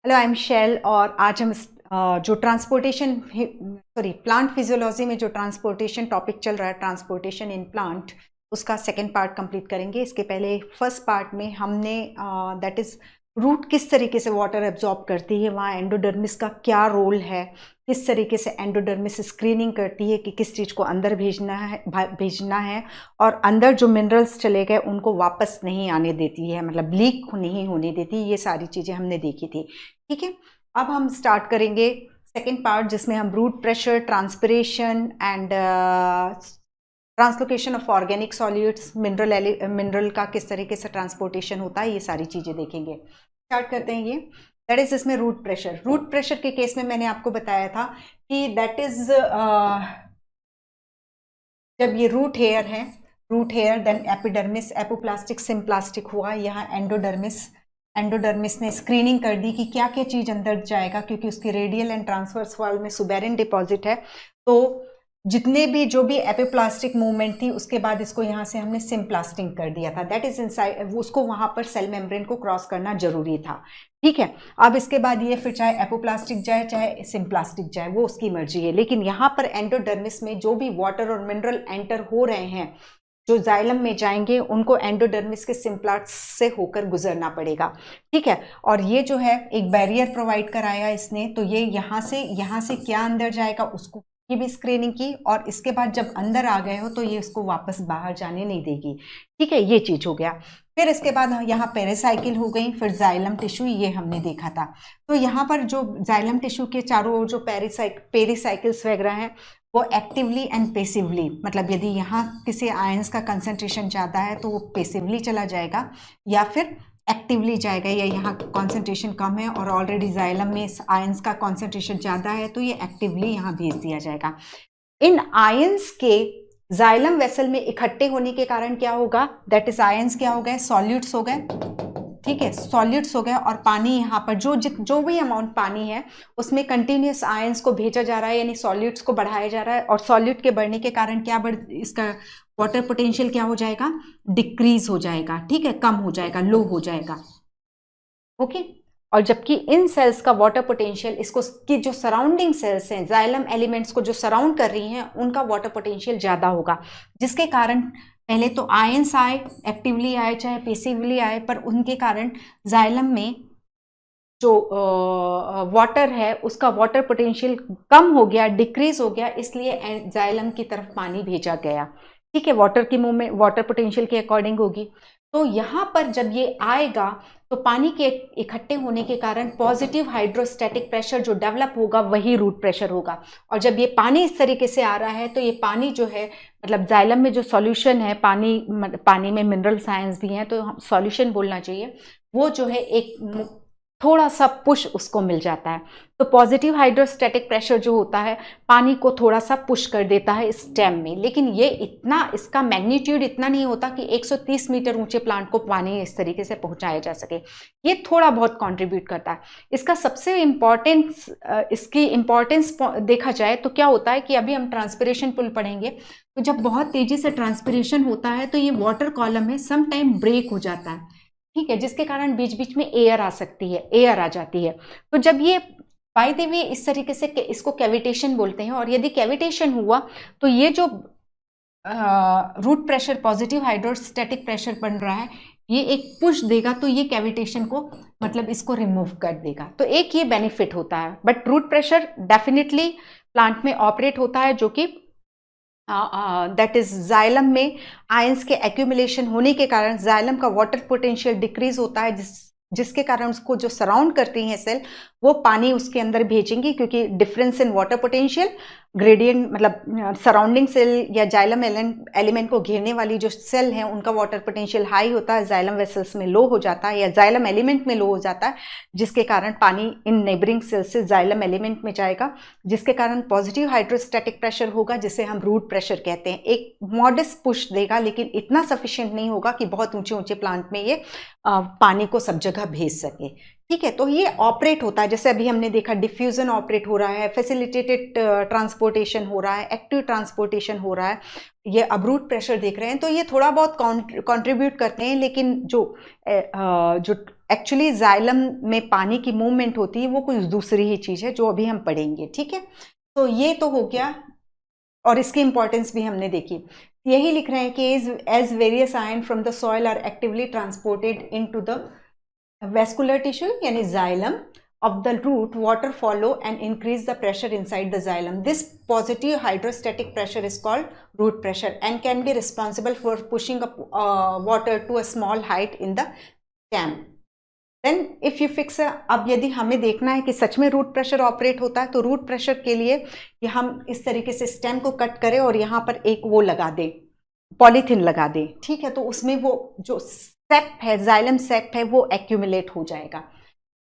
Hello, I am shell. और आज हम जो प्लांट फिजियोलॉजी में जो ट्रांसपोर्टेशन टॉपिक चल रहा है, ट्रांसपोर्टेशन इन प्लांट, उसका सेकेंड पार्ट कंप्लीट करेंगे। इसके पहले फर्स्ट पार्ट में हमने दैट इज रूट किस तरीके से वाटर एब्जॉर्ब करती है, वहाँ एंडोडर्मिस का क्या रोल है, किस तरीके से एंडोडर्मिस स्क्रीनिंग करती है कि किस चीज़ को अंदर भेजना है और अंदर जो मिनरल्स चले गए उनको वापस नहीं आने देती है, मतलब लीक नहीं होने देती। ये सारी चीज़ें हमने देखी थी। ठीक है, अब हम स्टार्ट करेंगे सेकेंड पार्ट, जिसमें हम root pressure, transpiration and translocation of organic solutes, mineral का किस तरीके से ट्रांसपोर्टेशन होता है, ये सारी चीज़ें देखेंगे। स्टार्ट करते हैं। ये दैट इज इसमें रूट प्रेशर। रूट प्रेशर के केस में मैंने आपको बताया था कि दैट इज जब ये रूट हेयर है, root hair then epidermis, apoplastic symplastic हुआ, यहाँ एंडोडर्मिस ने स्क्रीनिंग कर दी कि क्या क्या चीज़ अंदर जाएगा, क्योंकि उसकी रेडियल एंड ट्रांसवर्स वॉल में सुबेरिन डिपॉजिट है। तो जितने भी जो भी एपिप्लास्टिक मूवमेंट थी उसके बाद इसको यहाँ से हमने सिम्प्लास्टिंग कर दिया था। दैट इज इनसाइड, उसको वहाँ पर सेल मेम्ब्रेन को क्रॉस करना जरूरी था। ठीक है, अब इसके बाद ये फिर चाहे एपोप्लास्टिक जाए चाहे सिम्प्लास्टिक जाए, वो उसकी मर्जी है। लेकिन यहाँ पर एंडोडर्मिस में जो भी वाटर और मिनरल एंटर हो रहे हैं, जो जाइलम में जाएंगे, उनको एंडोडर्मिस के सिम्प्लास्ट से होकर गुजरना पड़ेगा। ठीक है, और ये जो है एक बैरियर प्रोवाइड कराया इसने, तो ये यहाँ से क्या अंदर जाएगा उसको की भी स्क्रीनिंग की, और इसके बाद जब अंदर आ गए हो तो ये इसको वापस बाहर जाने नहीं देगी। ठीक है, ये चीज हो गया। फिर इसके बाद यहाँ पेरिसाइकिल हो गई, फिर जाइलम टिश्यू, ये हमने देखा था। तो यहाँ पर जो जाइलम टिश्यू के चारों ओर जो पेरिसाइकिल्स वगैरह हैं, वो एक्टिवली एंड पेसिवली, मतलब यदि यहाँ किसी आयंस का कंसंट्रेशन ज़्यादा है तो वो पेसिवली चला जाएगा या फिर एक्टिवली जाएगा, या यहाँ कॉन्सेंट्रेशन कम है और ऑलरेडी जाइलम में आयंस का कॉन्सेंट्रेशन ज़्यादा है तो ये एक्टिवली यहाँ भेज दिया जाएगा। इन आयंस के जाइलम वेसल में इकट्ठे होने के कारण क्या होगा, दैट इज आयंस क्या हो गए, सॉल्यूट्स हो गए। ठीक है, सॉल्यूट्स हो गए, और पानी यहाँ पर जो भी अमाउंट पानी है उसमें कंटिन्यूस आयंस को भेजा जा रहा है, यानी सॉल्यूट्स को बढ़ाया जा रहा है। और सॉल्यूट के बढ़ने के कारण क्या इसका वाटर पोटेंशियल क्या हो जाएगा, डिक्रीज हो जाएगा। ठीक है, कम हो जाएगा, लो हो जाएगा। ओके, और जबकि इन सेल्स का वाटर पोटेंशियल, इसको की जो सराउंडिंग सेल्स हैं, जाइलम एलिमेंट्स को जो सराउंड कर रही हैं, उनका वाटर पोटेंशियल ज़्यादा होगा, जिसके कारण पहले तो आयंस आए, एक्टिवली आए चाहे पेसिवली आए, पर उनके कारण जाइलम में जो वाटर है उसका वाटर पोटेंशियल कम हो गया, डिक्रीज हो गया, इसलिए जाइलम की तरफ पानी भेजा गया। ठीक है, वाटर की मूवमेंट वाटर पोटेंशियल के अकॉर्डिंग होगी। तो यहाँ पर जब ये आएगा तो पानी के इकट्ठे होने के कारण पॉजिटिव हाइड्रोस्टैटिक प्रेशर जो डेवलप होगा वही रूट प्रेशर होगा। और जब ये पानी इस तरीके से आ रहा है तो ये पानी जो है, मतलब जाइलम में जो सॉल्यूशन है, पानी में मिनरल साइंस भी हैं तो सॉल्यूशन बोलना चाहिए, वो जो है एक थोड़ा सा पुश उसको मिल जाता है। तो पॉजिटिव हाइड्रोस्टैटिक प्रेशर जो होता है पानी को थोड़ा सा पुश कर देता है स्टेम में, लेकिन ये इतना, इसका मैग्नीट्यूड इतना नहीं होता कि 130 मीटर ऊंचे प्लांट को पानी इस तरीके से पहुंचाया जा सके। ये थोड़ा बहुत कंट्रीब्यूट करता है। इसका सबसे इम्पॉर्टेंस, इसकी इम्पॉर्टेंस देखा जाए तो क्या होता है कि अभी हम ट्रांसपिरेशन पुल पढ़ेंगे, तो जब बहुत तेजी से ट्रांसपिरेशन होता है तो ये वाटर कॉलम है सम टाइम ब्रेक हो जाता है। ठीक है, जिसके कारण बीच बीच में एयर आ सकती है, एयर आ जाती है। तो जब ये बाय द वे इस तरीके से, इसको कैविटेशन बोलते हैं, और यदि कैविटेशन हुआ तो ये जो root pressure, positive hydrostatic pressure बन रहा है, ये एक पुश देगा तो ये कैविटेशन को, मतलब इसको रिमूव कर देगा। तो एक ये बेनिफिट होता है। But root pressure definitely plant में ऑपरेट होता है, जो कि दैट इज जाइलम में आयंस के एक्यूमुलेशन होने के कारण जाइलम का वाटर पोटेंशियल डिक्रीज होता है, जिसके कारण उसको जो सराउंड करती हैं सेल, वो पानी उसके अंदर भेजेंगी, क्योंकि difference in water potential gradient, मतलब सराउंडिंग सेल या जाइलम एलिमेंट को घेरने वाली जो सेल है उनका वाटर पोटेंशियल हाई होता है, जाइलम वेसल्स में लो हो जाता है या जाइलम एलिमेंट में लो हो जाता है, जिसके कारण पानी इन नेबरिंग सेल से जाइलम एलिमेंट में जाएगा, जिसके कारण पॉजिटिव हाइड्रोस्टैटिक प्रेशर होगा, जिसे हम रूट प्रेशर कहते हैं। एक मॉडेस्ट पुश देगा, लेकिन इतना सफिशिएंट नहीं होगा कि बहुत ऊंचे ऊंचे प्लांट में ये पानी को सब जगह भेज सके। ठीक है, तो ये ऑपरेट होता है, जैसे अभी हमने देखा डिफ्यूजन ऑपरेट हो रहा है, फैसिलिटेटेड ट्रांसपोर्टेशन हो रहा है, एक्टिव ट्रांसपोर्टेशन हो रहा है, ये अब रूट प्रेशर देख रहे हैं। तो ये थोड़ा बहुत कंट्रीब्यूट करते हैं, लेकिन जो एक्चुअली जाइलम में पानी की मूवमेंट होती है वो कुछ दूसरी ही चीज़ है जो अभी हम पढ़ेंगे, ठीक है। तो ये तो हो गया और इसकी इंपॉर्टेंस भी हमने देखी। यही लिख रहे हैं कि as various ion from the soil are actively transported into the vascular tissue यानी xylem of the root, water follow and increase the pressure inside the xylem. This positive hydrostatic pressure is called root pressure and can be responsible for pushing up water to a small height in the stem. Then if you fix अब यदि हमें देखना है कि सच में root pressure operate होता है तो रूट प्रेशर के लिए ये हम इस तरीके से स्टेम को कट करें और यहाँ पर एक वो लगा दें, पॉलीथीन लगा दें, ठीक है। तो उसमें वो जो सेप है, जाइलम सेप है, वो एक्यूमुलेट हो जाएगा।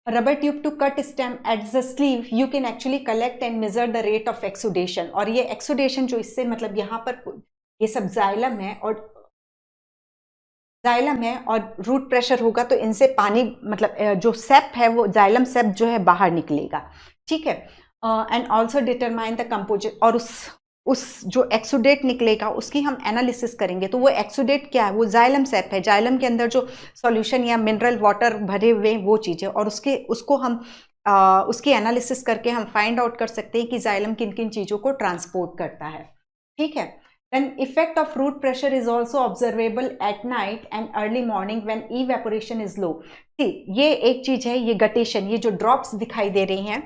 Rubber tube to cut stem at the sleeve you can actually collect and measure the rate of exudation. और ये एक्सुडेशन जो इससे मतलब यहाँ पर ये सब जाइलम है और रूट प्रेशर होगा तो इनसे पानी मतलब जो सेप है वो जाइलम सेप जो है बाहर निकलेगा, ठीक है। And also determine the composite, और उस जो एक्सुडेट निकलेगा उसकी हम एनालिसिस करेंगे। तो वो एक्सुडेट क्या है, वो जाइलम सेप है, जाइलम के अंदर जो सॉल्यूशन या मिनरल वाटर भरे हुए वो चीज़ है, और उसको हम उसकी एनालिसिस करके हम फाइंड आउट कर सकते हैं कि जाइलम किन किन चीज़ों को ट्रांसपोर्ट करता है, ठीक है। Then effect of root pressure is also observable at night and early morning when evaporation is low. See, ये एक चीज है, ये गटेशन, ये जो ड्रॉप्स दिखाई दे रही हैं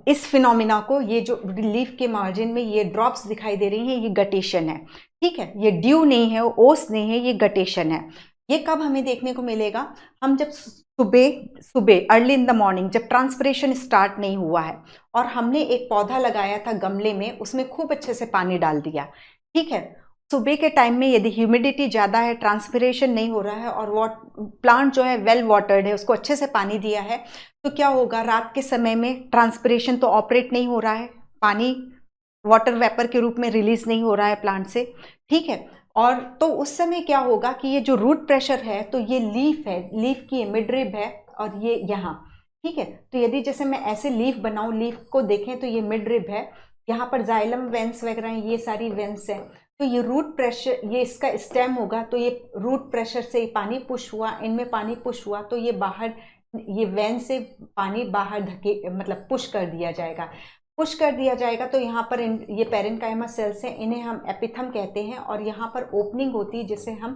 इस फिनोमिना को, ये जो लीफ के मार्जिन में ये ड्रॉप्स दिखाई दे रही हैं ये गटेशन है, ठीक है। ये ड्यू नहीं है, ओस नहीं है, ये गटेशन है। ये कब हमें देखने को मिलेगा, हम जब सुबह अर्ली इन द मॉर्निंग, जब ट्रांसपिरेशन स्टार्ट नहीं हुआ है और हमने एक पौधा लगाया था गमले में, उसमें खूब अच्छे से पानी डाल दिया, ठीक है। सुबह के टाइम में यदि ह्यूमिडिटी ज़्यादा है, ट्रांसपिरेशन नहीं हो रहा है और प्लांट जो है वेल वाटर्ड है, उसको अच्छे से पानी दिया है, तो क्या होगा, रात के समय में ट्रांसपिरेशन तो ऑपरेट नहीं हो रहा है, पानी वाटर वेपर के रूप में रिलीज नहीं हो रहा है प्लांट से, ठीक है। और तो उस समय क्या होगा कि ये जो रूट प्रेशर है, तो ये लीफ है, लीफ की मिडरिब है और ये यहाँ, ठीक है। तो यदि जैसे मैं ऐसे लीफ बनाऊं, लीफ को देखें तो ये मिडरिब है, यहाँ पर जाइलम वेंस वगैरह हैं, ये सारी वेंस हैं। तो ये रूट प्रेशर, ये इसका स्टेम होगा, तो ये रूट प्रेशर से पानी पुश हुआ, इनमें पानी पुश हुआ, तो ये बाहर, ये वेन से पानी बाहर धके मतलब पुश कर दिया जाएगा। तो यहाँ पर ये पेरेन्काइमा सेल्स हैं, इन्हें हम एपिथम कहते हैं, और यहाँ पर ओपनिंग होती है जिसे हम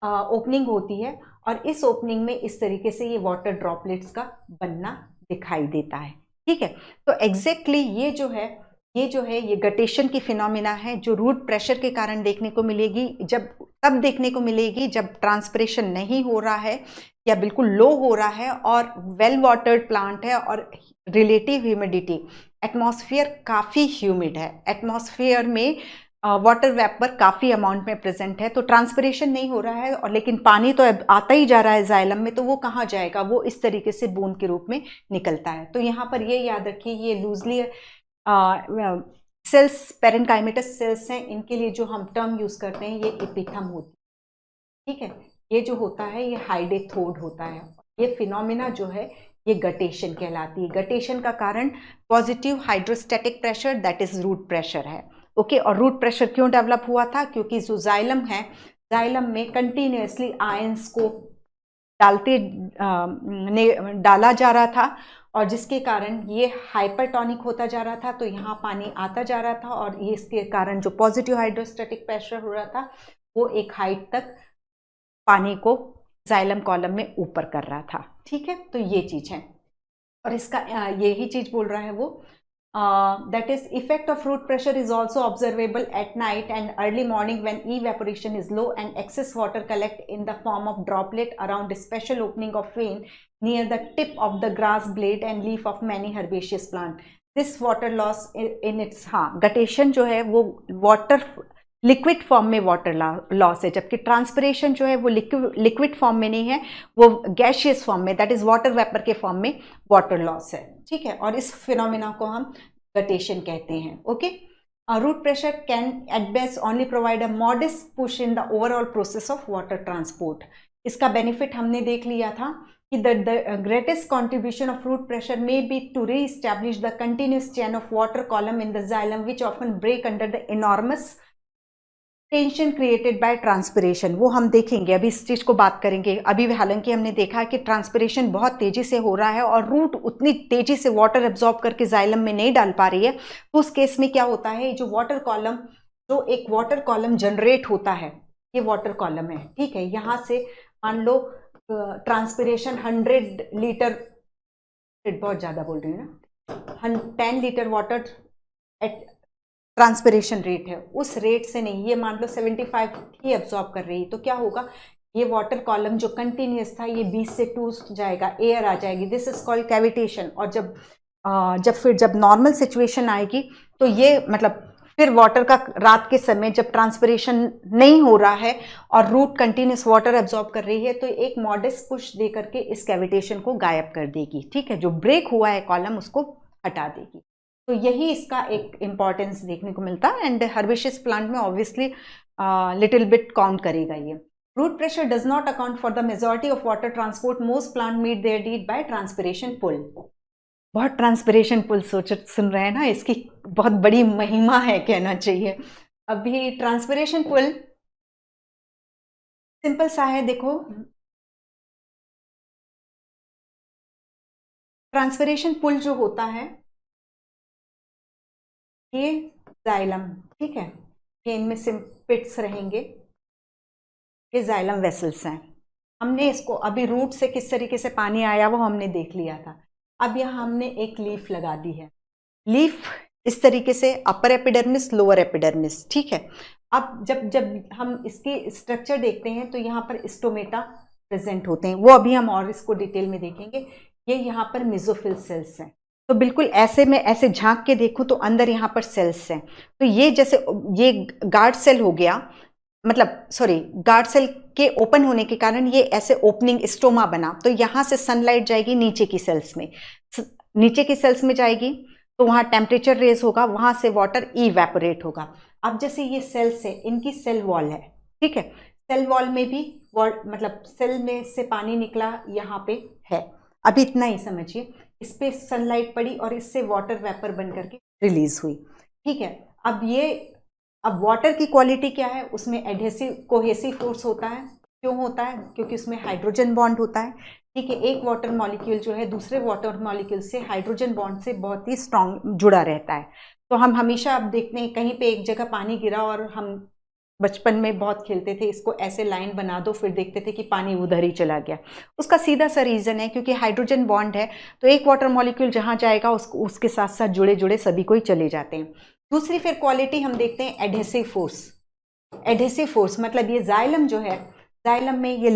ओपनिंग होती है, और इस ओपनिंग में इस तरीके से ये वाटर ड्रॉपलेट्स का बनना दिखाई देता है, ठीक है। तो एग्जैक्टली ये जो है ये गटेशन की फिनोमिना है जो रूट प्रेशर के कारण देखने को मिलेगी, तब देखने को मिलेगी जब ट्रांसपिरेशन नहीं हो रहा है या बिल्कुल लो हो रहा है और वेल वाटर्ड प्लांट है और रिलेटिव ह्यूमिडिटी, एटमॉस्फेयर काफ़ी ह्यूमिड है, एटमॉस्फेयर में वाटर वेपर काफ़ी अमाउंट में प्रेजेंट है, तो ट्रांसपिरेशन नहीं हो रहा है, और लेकिन पानी तो आता ही जा रहा है जाइलम में, तो वो कहाँ जाएगा, वो इस तरीके से बूंद के रूप में निकलता है। तो यहाँ पर ये याद रखिए, ये लूजली सेल्स पेरेन्काइमेटस सेल्स हैं, इनके लिए जो हम टर्म यूज करते हैं ये एपिथम होती है, ठीक है। ये जो होता है ये हाइडेथोड होता है। ये फिनोमिना जो है ये गटेशन कहलाती है। गटेशन का कारण positive hydrostatic pressure, that is root pressure है, ओके। और रूट प्रेशर क्यों डेवलप हुआ था, क्योंकि जो जाइलम है, जाइलम में कंटिन्यूसली आयंस को डाला जा रहा था, और जिसके कारण ये हाइपरटोनिक होता जा रहा था, तो यहाँ पानी आता जा रहा था, और ये इसके कारण जो पॉजिटिव हाइड्रोस्टैटिक प्रेशर हो रहा था वो एक हाइट तक पानी को जाइलम कॉलम में ऊपर कर रहा था, ठीक है। तो ये चीज है, और इसका यही चीज बोल रहा है वो, that is effect of root pressure is also observable at night and early morning when evaporation is low and excess water collect in the form of droplet around a special opening of vein near the tip of the grass blade and leaf of many herbaceous plant. This water loss in its, हाँ, guttation जो है वो water liquid form में water loss है, जबकि transpiration जो है वो लिक्विड फॉर्म में नहीं है, वो गैशियस फॉर्म में, दैट इज वाटर वेपर के फॉर्म में वाटर लॉस है, ठीक है। और इस फिनोमिना को हम गटेशन कहते हैं, okay. Root pressure can at best only provide a modest push in the overall process of water transport. इसका बेनिफिट हमने देख लिया था कि the greatest contribution of root pressure may be to re-establish the continuous chain of water column in the xylem, which often break under the enormous tension created by transpiration, वो हम देखेंगे, अभी इस चीज को बात करेंगे। अभी हालांकि हमने देखा है कि ट्रांसपिरेशन बहुत तेजी से हो रहा है और रूट उतनी तेजी से वाटर एब्जॉर्ब करके जाइलम में नहीं डाल पा रही है, तो उस केस में क्या होता है, जो वाटर कॉलम, जो एक वाटर कॉलम जनरेट होता है, ये वाटर कॉलम है, ठीक है। यहाँ से मान लो ट्रांसपिरेशन 100 लीटर, बहुत ज्यादा बोल रही हूँ ना, 10 litre water at transpiration rate है, उस रेट से नहीं, ये मान लो 75 ही एब्जॉर्ब कर रही है, तो क्या होगा, ये वाटर कॉलम जो कंटिन्यूस था ये 20 से टूट जाएगा, एयर आ जाएगी, दिस इज कॉल्ड कैविटेशन। और जब नॉर्मल सिचुएशन आएगी तो ये मतलब फिर वाटर का रात के समय जब ट्रांसपिरेशन नहीं हो रहा है और रूट कंटिन्यूस वाटर एब्जॉर्ब कर रही है, तो एक मॉडेस्ट पुश दे करके इस कैविटेशन को गायब कर देगी, ठीक है। जो ब्रेक हुआ है कॉलम उसको हटा देगी। तो यही इसका एक इम्पॉर्टेंस देखने को मिलता है। एंड हर्बेशियस प्लांट में ऑब्वियसली लिटिल बिट काउंट करेगा ये। Root pressure does not account for the majority of water transport, most plant meet their need by transpiration pull. बहुत ट्रांसपिरेशन पुल सुन रहे हैं ना, इसकी बहुत बड़ी महिमा है कहना चाहिए। अभी ट्रांसपिरेशन पुल सिंपल सा है, देखो ट्रांसपिरेशन पुल जो होता है ये जाइलम, ठीक है, ये इनमें सिम्पिट्स रहेंगे, ये जाइलम वेसल्स हैं। हमने इसको अभी रूट से किस तरीके से पानी आया वो हमने देख लिया था। अब यहाँ हमने एक लीफ लगा दी है, लीफ इस तरीके से, अपर एपिडर्मिस लोअर एपिडर्मिस, ठीक है। अब जब जब हम इसकी स्ट्रक्चर देखते हैं तो यहाँ पर स्टोमेटा प्रेजेंट होते हैं, वो अभी हम और इसको डिटेल में देखेंगे। ये यहाँ पर मेसोफिल सेल्स हैं, तो बिल्कुल ऐसे में ऐसे झांक के देखूं तो अंदर यहाँ पर सेल्स हैं। तो ये जैसे ये गार्ड सेल हो गया, मतलब सॉरी, गार्ड सेल के ओपन होने के कारण ये ऐसे ओपनिंग स्टोमा बना, तो यहाँ से सनलाइट जाएगी नीचे की सेल्स में, नीचे की सेल्स में जाएगी तो वहाँ टेम्परेचर रेज होगा, वहाँ से वाटर इवेपोरेट होगा। अब जैसे ये सेल्स है, इनकी सेल वॉल है, ठीक है, सेल वॉल में भी मतलब सेल में से पानी निकला यहाँ पे है, अभी इतना ही समझिए। इस पे सनलाइट पड़ी और इससे वाटर वेपर बन करके रिलीज हुई, ठीक है। अब वाटर की क्वालिटी क्या है, उसमें एडहेसिव कोहेसिव फोर्स होता है। क्यों होता है, क्योंकि उसमें हाइड्रोजन बॉन्ड होता है, ठीक है। एक वाटर मॉलिक्यूल जो है दूसरे वाटर मॉलिक्यूल से हाइड्रोजन बॉन्ड से बहुत ही स्ट्रांग जुड़ा रहता है। तो हम हमेशा अब देखते हैं कहीं पे एक जगह पानी गिरा और हम बचपन में बहुत खेलते थे, इसको ऐसे लाइन बना दो, फिर देखते थे कि पानी उधर ही चला गया। उसका सीधा सा रीज़न है क्योंकि हाइड्रोजन बॉन्ड है, तो एक वाटर मॉलिक्यूल जहाँ जाएगा उसके साथ साथ जुड़े जुड़े सभी को ही चले जाते हैं। दूसरी फिर क्वालिटी हम देखते हैं एडहेसिव फोर्स। एडहेसिव फोर्स मतलब ये जाइलम जो है, जाइलम में ये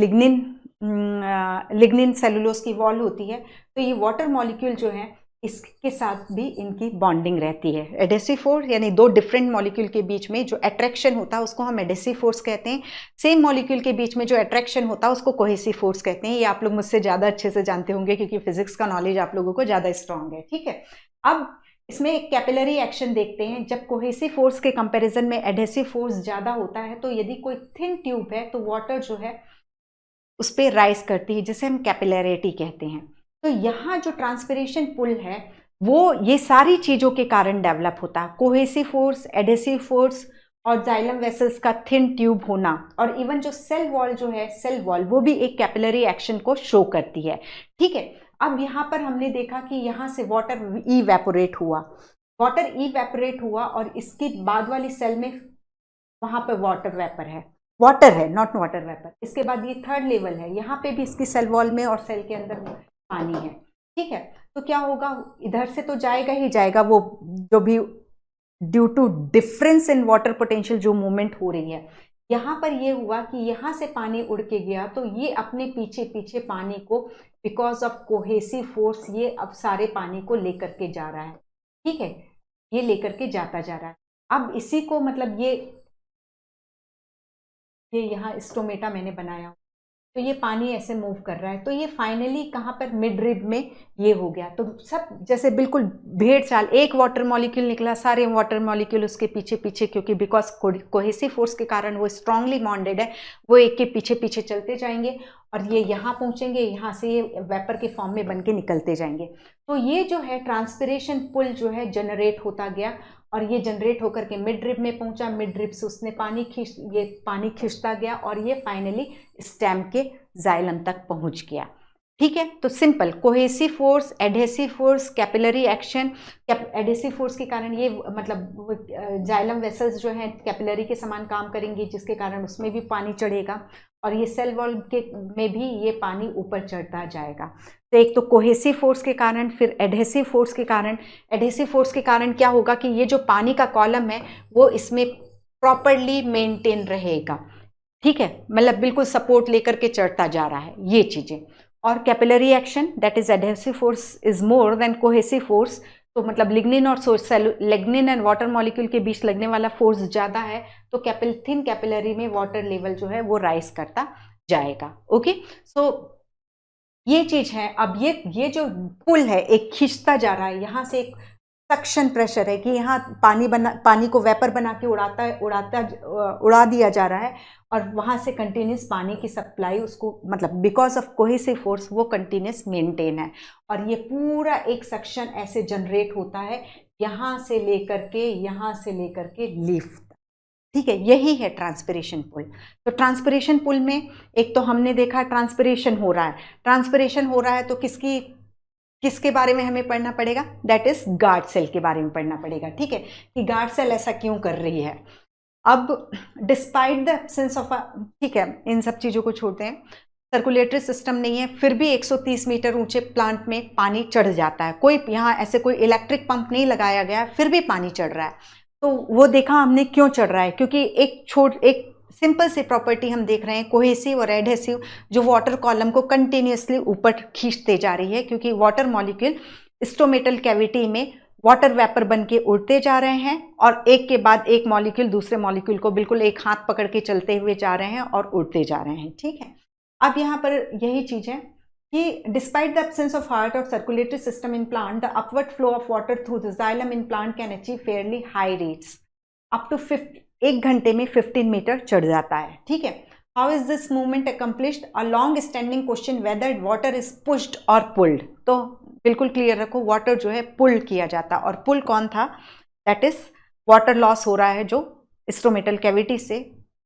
लिग्निन सेलुलोज की वॉल होती है, तो ये वाटर मॉलिक्यूल जो है इसके साथ भी इनकी बॉन्डिंग रहती है। एडहेसिव फोर्स यानी दो डिफरेंट मॉलिक्यूल के बीच में जो अट्रैक्शन होता है उसको हम एडहेसिव फोर्स कहते हैं। सेम मॉलिक्यूल के बीच में जो अट्रैक्शन होता है उसको कोहेसिव फोर्स कहते हैं। ये आप लोग मुझसे ज़्यादा अच्छे से जानते होंगे क्योंकि फिजिक्स का नॉलेज आप लोगों को ज़्यादा स्ट्रांग है, ठीक है। अब इसमें एक कैपिलरी एक्शन देखते हैं। जब कोहेसिव फोर्स के कंपैरिजन में एडहेसिव फोर्स ज़्यादा होता है तो यदि कोई थिन ट्यूब है तो वाटर जो है उस पर राइज करती है, जिसे हम कैपिलरिटी कहते हैं। तो यहाँ जो ट्रांसपिरेशन पुल है वो ये सारी चीज़ों के कारण डेवलप होता है, कोहेसिव फोर्स, एडहेसिव फोर्स और जाइलम वेसल्स का थिन ट्यूब होना, और इवन जो सेल वॉल जो है, सेल वॉल वो भी एक कैपिलरी एक्शन को शो करती है, ठीक है। अब यहाँ पर हमने देखा कि यहाँ से वाटर इवेपोरेट हुआ, वाटर इवेपोरेट हुआ और इसके बाद वाली सेल में वहाँ पर वाटर वेपर है, वाटर है नॉट वाटर वेपर। इसके बाद ये थर्ड लेवल है, यहाँ पे भी इसकी सेल वॉल में और सेल के अंदर पानी है, ठीक है। तो क्या होगा, इधर से तो जाएगा ही जाएगा वो जो भी due to difference in water potential जो मूवमेंट हो रही है। यहाँ पर ये हुआ कि यहाँ से पानी उड़ के गया तो ये अपने पीछे पीछे पानी को बिकॉज ऑफ कोहेसिव फोर्स ये अब सारे पानी को लेकर के जा रहा है, ठीक है, ये लेकर के जाता जा रहा है। अब इसी को मतलब ये यहाँ स्टोमेटा मैंने बनाया तो ये पानी ऐसे मूव कर रहा है, तो ये फाइनली कहाँ पर मिड रिब में ये हो गया। तो सब जैसे बिल्कुल भेड़ चाल, एक वाटर मॉलिक्यूल निकला, सारे वाटर मॉलिक्यूल उसके पीछे पीछे, क्योंकि बिकॉज कोहेसिव फोर्स के कारण वो स्ट्रांगली बॉन्डेड है, वो एक के पीछे पीछे चलते जाएंगे और ये यहाँ पहुँचेंगे, यहाँ से ये वेपर के फॉर्म में बन के निकलते जाएंगे। तो ये जो है ट्रांसपिरेशन पुल जो है जनरेट होता गया और ये जनरेट होकर के मिड रिब में पहुंचा, मिड रिब से उसने ये पानी खिंचता गया और ये फाइनली स्टेम के जाइलम तक पहुंच गया। ठीक है, तो simple cohesive force, adhesive force, capillary action. Adhesive force के कारण ये मतलब जाइलम वेसल्स जो हैं कैपिलरी के समान काम करेंगी, जिसके कारण उसमें भी पानी चढ़ेगा और ये सेल वॉल के में भी ये पानी ऊपर चढ़ता जाएगा। तो एक तो कोहेसिव फोर्स के कारण, फिर एडहेसिव फोर्स के कारण। एडहेसिव फोर्स के कारण क्या होगा कि ये जो पानी का कॉलम है वो इसमें प्रॉपरली मेंटेन रहेगा। ठीक है, मतलब बिल्कुल सपोर्ट लेकर के चढ़ता जा रहा है, ये चीजें। और capillary action, that is adhesive force is more than cohesive force. तो मतलब लिग्निन और लिग्निन एंड वाटर मॉलिक्यूल के बीच लगने वाला फोर्स ज़्यादा है, तो थिन कैपिलरी में वाटर लेवल जो है वो राइज करता जाएगा। ओके, सो ये चीज है। अब ये जो पुल है एक खींचता जा रहा है, यहाँ से एक सक्शन प्रेशर है कि यहाँ पानी को वेपर बना के उड़ा दिया जा रहा है और वहाँ से कंटिन्यूस पानी की सप्लाई उसको मतलब बिकॉज ऑफ कोहेसिव फोर्स वो कंटिन्यूस मेंटेन है। और ये पूरा एक सेक्शन ऐसे जनरेट होता है यहाँ से लेकर के लीफ। ठीक है, यही है ट्रांसपिरेशन पुल। तो ट्रांसपिरेशन पुल में एक तो हमने देखा ट्रांसपिरेशन हो रहा है, तो किसके बारे में हमें पढ़ना पड़ेगा, दैट इज गार्ड सेल के बारे में पढ़ना पड़ेगा। ठीक है, कि गार्ड सेल ऐसा क्यों कर रही है। अब डिस्पाइट द एब्सेंस ऑफ, ठीक है, इन सब चीज़ों को छोड़ते हैं, सर्कुलेटरी सिस्टम नहीं है, फिर भी 130 मीटर ऊंचे प्लांट में पानी चढ़ जाता है। कोई यहाँ ऐसे कोई इलेक्ट्रिक पंप नहीं लगाया गया, फिर भी पानी चढ़ रहा है। तो वो देखा हमने क्यों चढ़ रहा है, क्योंकि एक सिंपल सी प्रॉपर्टी हम देख रहे हैं, कोहेसिव और एडहेसिव जो वाटर कॉलम को कंटिन्यूसली ऊपर खींचते जा रही है, क्योंकि वाटर मॉलिक्यूल स्टोमेटल कैविटी में वाटर वेपर बन के उड़ते जा रहे हैं और एक के बाद एक मॉलिक्यूल दूसरे मॉलिक्यूल को बिल्कुल एक हाथ पकड़ के चलते हुए जा रहे हैं और उड़ते जा रहे हैं। ठीक है, अब यहाँ पर यही चीज है कि despite the absence of heart और circulatory system in plant, the upward flow of water through the xylem in plant can achieve fairly high rates, up to 1 घंटे में 15 मीटर चढ़ जाता है। ठीक है, how is this movement accomplished, a long standing question whether water is pushed और pulled. तो बिल्कुल क्लियर रखो, वाटर जो है पुल किया जाता, और पुल कौन था, दैट इज वाटर लॉस हो रहा है जो स्टोमेटल कैविटी से,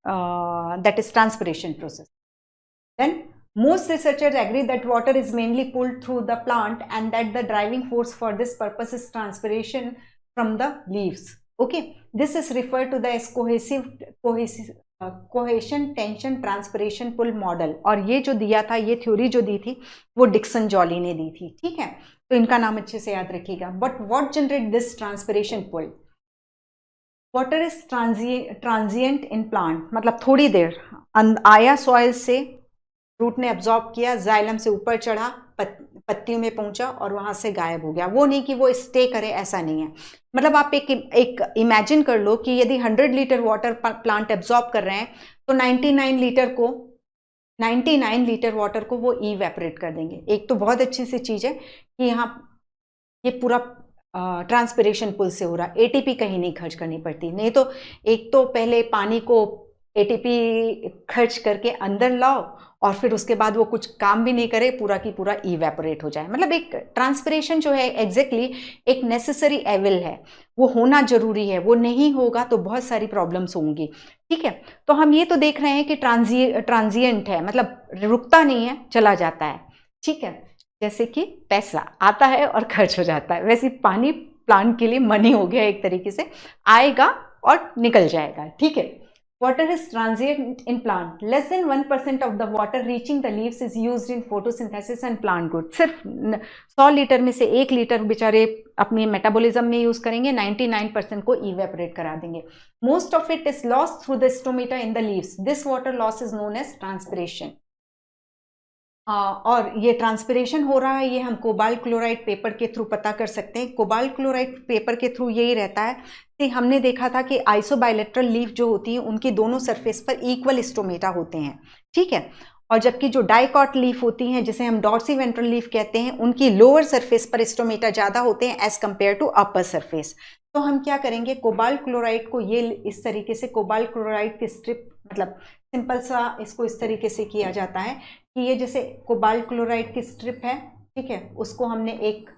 that is transpiration process. Then most researchers agree that water is mainly pulled through the plant and that the driving force for this purpose is transpiration from the leaves. Okay, this is referred to the as cohesion tension transpiration pull model। और ये जो दिया था, ये theory जो दी थी वो Dixon jolly ने दी थी। ठीक है, तो इनका नाम अच्छे से याद रखिएगा। But what generate this transpiration pull, water is transient in plant, मतलब थोड़ी देर आया सॉइल से, रूट ने एब्जॉर्ब किया, जाइलम से ऊपर चढ़ा, पत्तियों में पहुंचा और वहां से गायब हो गया। वो नहीं कि वो स्टे करे, ऐसा नहीं है। मतलब आप एक इमेजिन कर लो कि यदि 100 लीटर वाटर प्लांट एब्जॉर्ब कर रहे हैं तो 99 लीटर वाटर को वो इवेपोरेट कर देंगे। एक तो बहुत अच्छी सी चीज है कि यहाँ ये पूरा ट्रांसपिरेशन पुल से हो रहा, एटीपी कहीं नहीं खर्च करनी पड़ती। नहीं तो एक तो पहले पानी को एटीपी खर्च करके अंदर लाओ और फिर उसके बाद वो कुछ काम भी नहीं करे, पूरा की पूरा इवेपोरेट हो जाए। मतलब एक ट्रांसपिरेशन जो है एग्जैक्टली एक नेसेसरी एविल है, वो होना जरूरी है, वो नहीं होगा तो बहुत सारी प्रॉब्लम्स होंगी। ठीक है, तो हम ये तो देख रहे हैं कि ट्रांजिएंट है, मतलब रुकता नहीं है, चला जाता है। ठीक है, जैसे कि पैसा आता है और खर्च हो जाता है, वैसे पानी प्लांट के लिए मनी हो गया, एक तरीके से आएगा और निकल जाएगा। ठीक है, water is transient in plant. Less than 1% of the water reaching the leaves is used in photosynthesis and plant growth. सिर्फ 100 लीटर में से 1 लीटर बेचारे अपनी मेटाबॉलिज्म में यूज करेंगे, 99% को इवेपोरेट करा देंगे। Most of it is lost through the stomata in the leaves. This water loss is known as transpiration. और ये ट्रांसपिरेशन हो रहा है, ये हम कोबाल्ट क्लोराइड पेपर के थ्रू पता कर सकते हैं। कोबाल्ट क्लोराइड पेपर के थ्रू यही रहता है कि हमने देखा था कि आइसोबाइलेटरल लीफ जो होती है उनकी दोनों सरफेस पर इक्वल स्टोमेटा होते हैं। ठीक है, और जबकि जो डाइकॉट लीफ होती हैं, जिसे हम डॉर्सी वेंट्रल लीफ कहते हैं, उनकी लोअर सरफेस पर स्टोमेटा ज़्यादा होते हैं as compare to upper surface. तो हम क्या करेंगे, कोबाल्ट क्लोराइड को ये इस तरीके से कोबाल्ट क्लोराइड की स्ट्रिप, मतलब सिंपल सा इसको इस तरीके से किया जाता है कि ये जैसे कोबाल्ट क्लोराइड की स्ट्रिप है, ठीक है, उसको हमने एक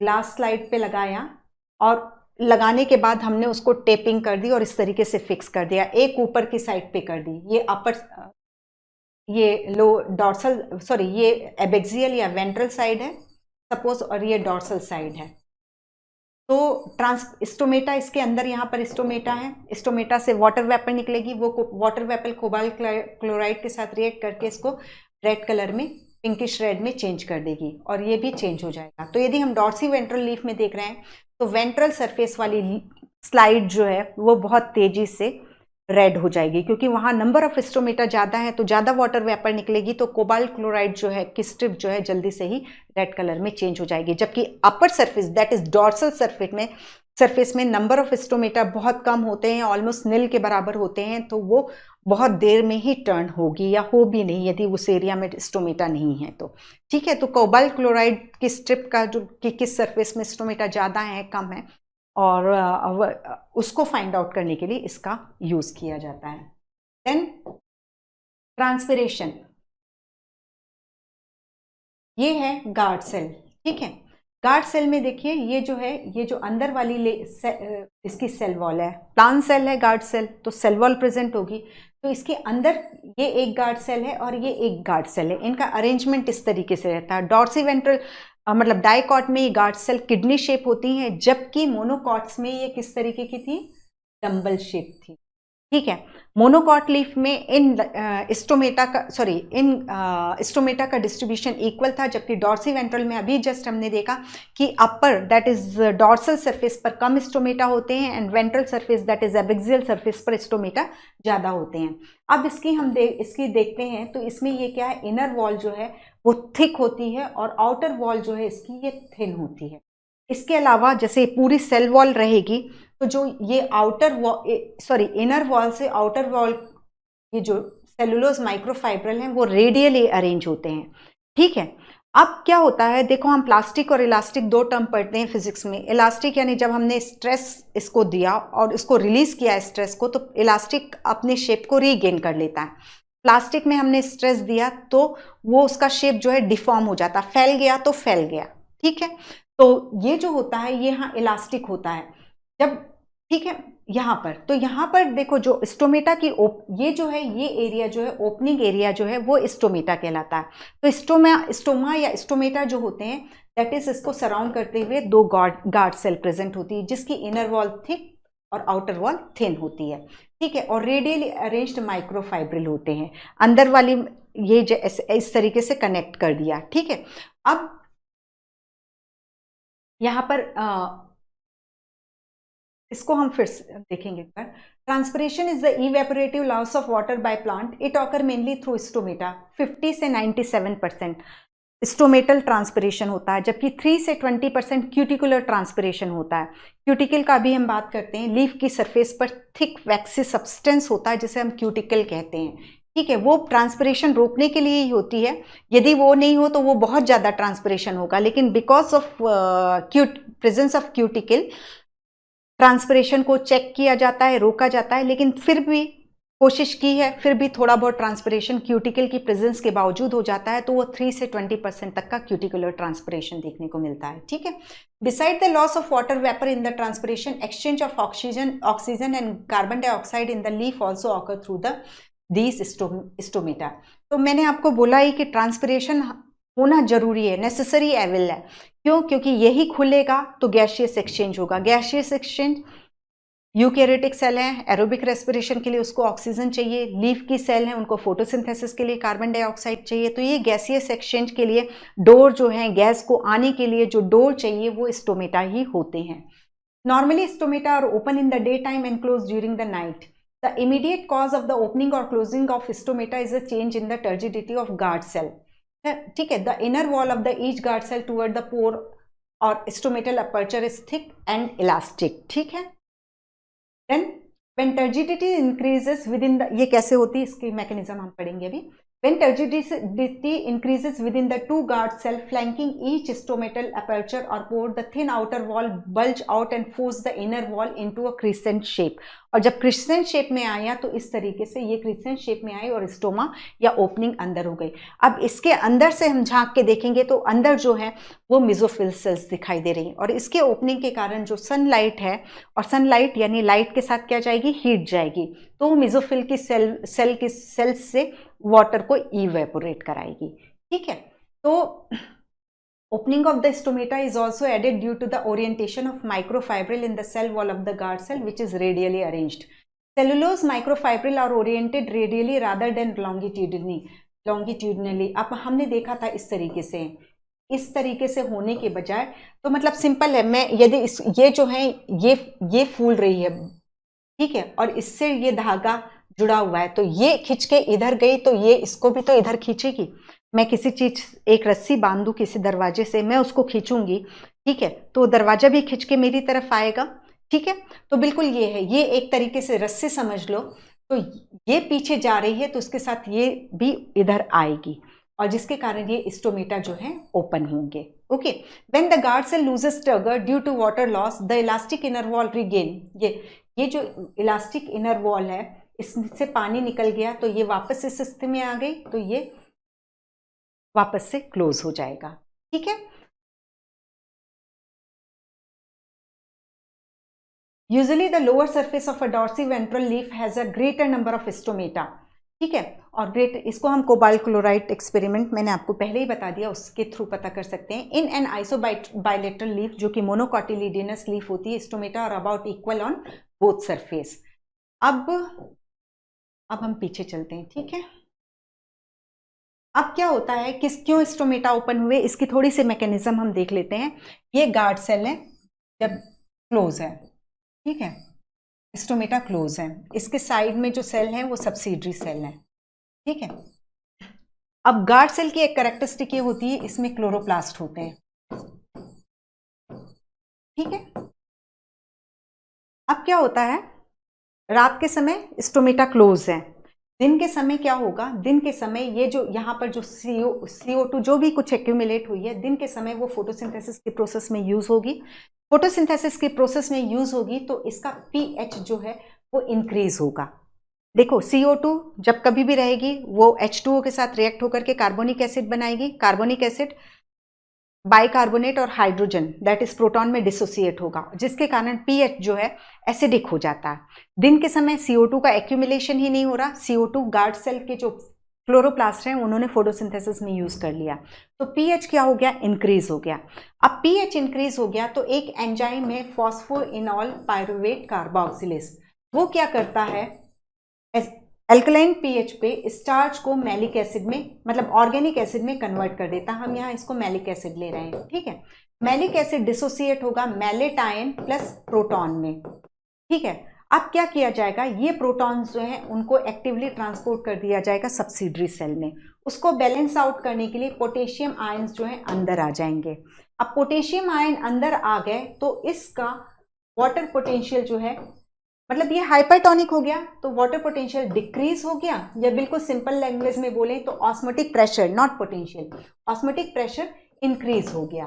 ग्लास स्लाइड पे लगाया और लगाने के बाद हमने उसको टेपिंग कर दी और इस तरीके से फिक्स कर दिया, एक ऊपर की साइड पे कर दी, ये अपर, ये लो डॉर्सल सॉरी ये एबेक्सियल या वेंट्रल साइड है सपोज, और ये डॉर्सल साइड है। तो स्टोमेटा इसके अंदर, यहाँ पर स्टोमेटा है, स्टोमेटा से वाटर वेपर निकलेगी, वो वाटर वेपर कोबाल्ट क्लोराइड के साथ रिएक्ट करके इसको रेड कलर में, पिंकिश रेड में चेंज कर देगी और ये भी चेंज हो जाएगा। तो यदि हम डॉर्सी वेंट्रल लीफ में देख रहे हैं तो वेंट्रल सरफेस वाली स्लाइड जो है वो बहुत तेजी से रेड हो जाएगी, क्योंकि वहां नंबर ऑफ स्टोमेटा ज्यादा है तो ज्यादा वाटर वेपर निकलेगी, तो कोबाल्ट क्लोराइड जो है की स्ट्रिप जो है जल्दी से ही रेड कलर में चेंज हो जाएगी। जबकि upper surface that is dorsal surface में नंबर ऑफ स्टोमेटा बहुत कम होते हैं, ऑलमोस्ट नील के बराबर होते हैं, तो वो बहुत देर में ही टर्न होगी या हो भी नहीं यदि उस एरिया में स्टोमेटा नहीं है तो। ठीक है, तो कोबाल्ट क्लोराइड की स्ट्रिप का जो कि किस सरफेस में स्टोमेटा ज़्यादा है कम है, और उसको फाइंड आउट करने के लिए इसका यूज किया जाता है। देन ट्रांसपिरेशन, ये है गार्ड सेल। ठीक है, गार्ड सेल में देखिए ये जो है, ये जो अंदर वाली इसकी सेल वॉल है, प्लान सेल है गार्ड सेल, तो सेल वॉल प्रेजेंट होगी, तो इसके अंदर ये एक गार्ड सेल है और ये एक गार्ड सेल है। इनका अरेंजमेंट इस तरीके से रहता है। डॉर्सी वेंट्रल मतलब डाइकॉट में ये गार्ड सेल किडनी शेप होती है, जबकि मोनोकॉट्स में ये किस तरीके की थी, डंबल शेप थी। ठीक है, मोनोकॉट लीफ में इन स्टोमेटा का डिस्ट्रीब्यूशन इक्वल था, जबकि डॉर्सी वेंट्रल में अभी जस्ट हमने देखा कि अपर दैट इज डॉर्सल सरफेस पर कम स्टोमेटा होते हैं and ventral surface that is abaxial surface पर स्टोमेटा ज्यादा होते हैं। अब इसकी देखते हैं तो इसमें ये क्या है, इनर वॉल जो है वो थिक होती है और आउटर वॉल जो है इसकी ये थिन होती है। इसके अलावा जैसे पूरी सेल वॉल रहेगी तो जो ये इनर वॉल से आउटर वॉल, ये जो सेलुलोज माइक्रोफाइब्रल हैं वो रेडियली अरेंज होते हैं। ठीक है, अब क्या होता है, देखो हम प्लास्टिक और इलास्टिक दो टर्म पढ़ते हैं फिजिक्स में। इलास्टिक यानी जब हमने स्ट्रेस इसको दिया और इसको रिलीज किया स्ट्रेस को, तो इलास्टिक अपने शेप को रीगेन कर लेता है। प्लास्टिक में हमने स्ट्रेस दिया तो वो उसका शेप जो है डिफॉर्म हो जाता, फैल गया तो फैल गया। ठीक है, तो ये जो होता है ये यहाँ इलास्टिक होता है जब, ठीक है, यहाँ पर, तो यहाँ पर देखो जो स्टोमेटा की ये जो है, ये एरिया जो है, ओपनिंग एरिया जो है वो स्टोमेटा कहलाता है। तो स्टोमा या स्टोमेटा जो होते हैं दैट इज इसको सराउंड करते हुए दो गार्ड सेल प्रेजेंट होती है, जिसकी इनर वॉल थिक और आउटर वॉल थिन होती है। ठीक है, और रेडियली अरेंज्ड माइक्रोफाइब्रिल होते हैं। अंदर वाली ये इस तरीके से कनेक्ट कर दिया। ठीक है, अब यहाँ पर इसको हम फिर देखेंगे। Transpiration is the evaporative loss of water by plant. It occur mainly through stomata. 50 से 97% स्टोमेटल ट्रांसपिरेशन होता है, जबकि 3 से 20% क्यूटिकुलर ट्रांसपिरेशन होता है। क्यूटिकल का भी हम बात करते हैं, लीफ की सरफेस पर थिक वैक्सी सब्सटेंस होता है जिसे हम क्यूटिकल कहते हैं। ठीक है, वो ट्रांसपिरेशन रोकने के लिए ही होती है, यदि वो नहीं हो तो वो बहुत ज़्यादा ट्रांसपिरेशन होगा, लेकिन because of presence of cuticle transpiration को चेक किया जाता है, रोका जाता है, लेकिन फिर भी कोशिश की है, फिर भी थोड़ा बहुत ट्रांसपिरेशन क्यूटिकल की प्रेजेंस के बावजूद हो जाता है, तो वो 3 से 20% तक का क्यूटिकुलर ट्रांसपिरेशन देखने को मिलता है। ठीक है, beside the loss of water vapour in the transpiration, exchange of oxygen and carbon dioxide in the leaf also occur through the these stomata. तो मैंने आपको बोला ही कि ट्रांसपिरेशन होना जरूरी है, नेसेसरी एविल है। क्यों? क्योंकि यही खुलेगा तो गैसियस एक्सचेंज होगा। गैसियस एक्सचेंज, यूकैरियोटिक सेल है, एरोबिक रेस्पिरेशन के लिए उसको ऑक्सीजन चाहिए, लीफ की सेल है उनको फोटोसिंथेसिस के लिए कार्बन डाइऑक्साइड चाहिए। तो ये गैसियस एक्सचेंज के लिए डोर जो है, गैस को आने के लिए जो डोर चाहिए वो स्टोमेटा ही होते हैं। Normally stomata are open in the day time and close during the night. The immediate cause of the opening और closing of stomata is a change in the turgidity of guard cell. ठीक है, the inner wall of the each guard cell toward the pore और stomatal aperture is thick and elastic. ठीक है, then when turgidity increases with in the, ये कैसे होती है इसकी मैकेनिज्म हम पढ़ेंगे अभी। When turgidity increases within the two guard cell flanking each stomatal aperture or pore, the thin outer wall bulge out and force the inner wall into a crescent shape. और जब क्रिस्टेंट शेप में आया तो इस तरीके से ये क्रिस्टेंट शेप में आई और स्टोमा या ओपनिंग अंदर हो गई। अब इसके अंदर से हम झांक के देखेंगे तो अंदर जो है वो मेसोफिल सेल्स दिखाई दे रही हैं और इसके ओपनिंग के कारण जो सनलाइट है, और सनलाइट यानी लाइट के साथ क्या जाएगी, हीट जाएगी, तो मेसोफिल की सेल्स से वाटर को इवेपोरेट कराएगी। ठीक है, तो opening of the stomata is also added due to the orientation of microfibril in the cell wall of the guard cell, which is radially arranged. Cellulose microfibril are oriented radially rather than longitudinally. अब हमने देखा था इस तरीके से होने के बजाय, तो मतलब सिंपल है, मैं यदि ये जो है ये फूल रही है, ठीक है, और इससे ये धागा जुड़ा हुआ है, तो ये खींच के इधर गई तो ये इसको भी तो इधर खींचेगी। मैं किसी चीज, एक रस्सी बांधू किसी दरवाजे से, मैं उसको खींचूंगी, ठीक है, तो दरवाजा भी खींच के मेरी तरफ आएगा। ठीक है, तो बिल्कुल ये है, ये एक तरीके से रस्सी समझ लो, तो ये पीछे जा रही है तो उसके साथ ये भी इधर आएगी और जिसके कारण ये स्टोमेटा जो है ओपन होंगे। Okay, when the guard cell loses turgor due to water loss the elastic inner wall regain, ये जो इलास्टिक इनर वॉल है इससे पानी निकल गया तो ये वापस इस स्थिति में आ गई, तो ये वापस से क्लोज हो जाएगा। ठीक है, usually the lower surface of a dorsiventral leaf has a greater number of stomata. ठीक है, और इसको हम कोबाल्ट क्लोराइड एक्सपेरिमेंट मैंने आपको पहले ही बता दिया, उसके थ्रू पता कर सकते हैं। इन एन आइसोबाइलेटरल लीफ जो कि मोनोकॉटिलिडेनस लीफ होती है, stomata are about equal on both surface. अब हम पीछे चलते हैं। ठीक है, अब क्या होता है, क्यों स्टोमेटा ओपन हुए, इसकी थोड़ी सी मैकेनिज्म हम देख लेते हैं। ये गार्ड सेल है, जब क्लोज है, ठीक है, स्टोमेटा क्लोज है, इसके साइड में जो सेल है वो सब्सिडरी सेल है। ठीक है, अब गार्ड सेल की एक कैरेक्टरिस्टिक ये होती है, इसमें क्लोरोप्लास्ट होते हैं। ठीक है, अब क्या होता है, रात के समय स्टोमेटा क्लोज है, दिन के समय क्या होगा, दिन के समय ये जो यहाँ पर जो CO2 जो भी कुछ एक्यूमुलेट हुई है, दिन के समय वो फोटोसिंथेसिस के प्रोसेस में यूज होगी। फोटोसिंथेसिस के प्रोसेस में यूज होगी तो इसका pH जो है वो इंक्रीज होगा। देखो, CO2 जब कभी भी रहेगी वो H2O के साथ रिएक्ट होकर के कार्बोनिक एसिड बनाएगी, कार्बोनिक एसिड बाइकार्बोनेट और हाइड्रोजन दैट इज प्रोटॉन में डिसोसिएट होगा, जिसके कारण pH जो है एसिडिक हो जाता है। दिन के समय CO2 का एक्यूमुलेशन ही नहीं हो रहा, CO2 गार्ड सेल के जो क्लोरोप्लास्ट हैं उन्होंने फोटोसिंथेसिस में यूज कर लिया, तो pH क्या हो गया, इंक्रीज हो गया। अब pH इंक्रीज हो गया तो एक एंजाइम है फॉस्फोइनॉल पायरुवेट कार्बोक्सिलेज, वो क्या करता है, अल्कलाइन pH पे स्टार्च को मैलिक एसिड में, मतलब ऑर्गेनिक एसिड में कन्वर्ट कर देता। हम यहाँ इसको मैलिक एसिड ले रहे हैं। ठीक है, मैलिक एसिड डिसोसिएट होगा मैलेट आयन प्लस प्रोटॉन में। ठीक है, अब क्या किया जाएगा, ये प्रोटॉन्स जो हैं उनको एक्टिवली ट्रांसपोर्ट कर दिया जाएगा सब्सिडरी सेल में। उसको बैलेंस आउट करने के लिए पोटेशियम आयंस जो हैं अंदर आ जाएंगे। अब पोटेशियम आयन अंदर आ गए तो इसका वाटर पोटेंशियल जो है, मतलब ये हाइपरटोनिक हो गया तो वाटर पोटेंशियल डिक्रीज हो गया, या बिल्कुल सिंपल लैंग्वेज में बोले तो osmotic pressure, not potential, osmotic pressure increase हो गया।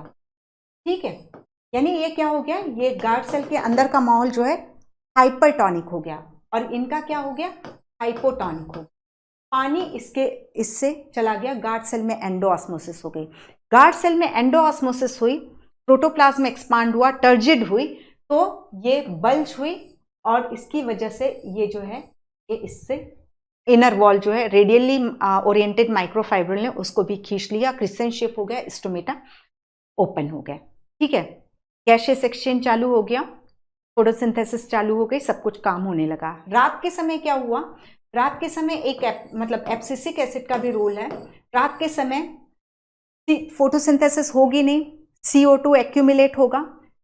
ठीक है, यानी ये क्या हो गया, ये गार्ड सेल के अंदर का माहौल जो है हाइपरटोनिक हो गया और इनका क्या हो गया, हाइपोटोनिक हो। पानी इससे चला गया, गार्ड सेल में एंडोऑस्मोसिस हो गई। गार्ड सेल में एंडोऑस्मोसिस हुई, प्रोटोप्लाज्म एक्सपांड हुआ, टर्जिड हुई, तो ये बल्ज हुई और इसकी वजह से ये जो है, ये इससे इनर वॉल जो है रेडियली ओरिएंटेड माइक्रोफाइब्रिल ने उसको भी खींच लिया, क्रिस्टेंट शेप हो गया, स्टोमेटा ओपन हो गया। ठीक है, गैसियस एक्सचेंज चालू हो गया, फोटोसिंथेसिस चालू हो गई, सब कुछ काम होने लगा। रात के समय क्या हुआ, रात के समय एक मतलब एब्सिसिक एसिड का भी रोल है। रात के समय फोटोसिंथेसिस होगी नहीं, CO2 एक्यूमुलेट होगा,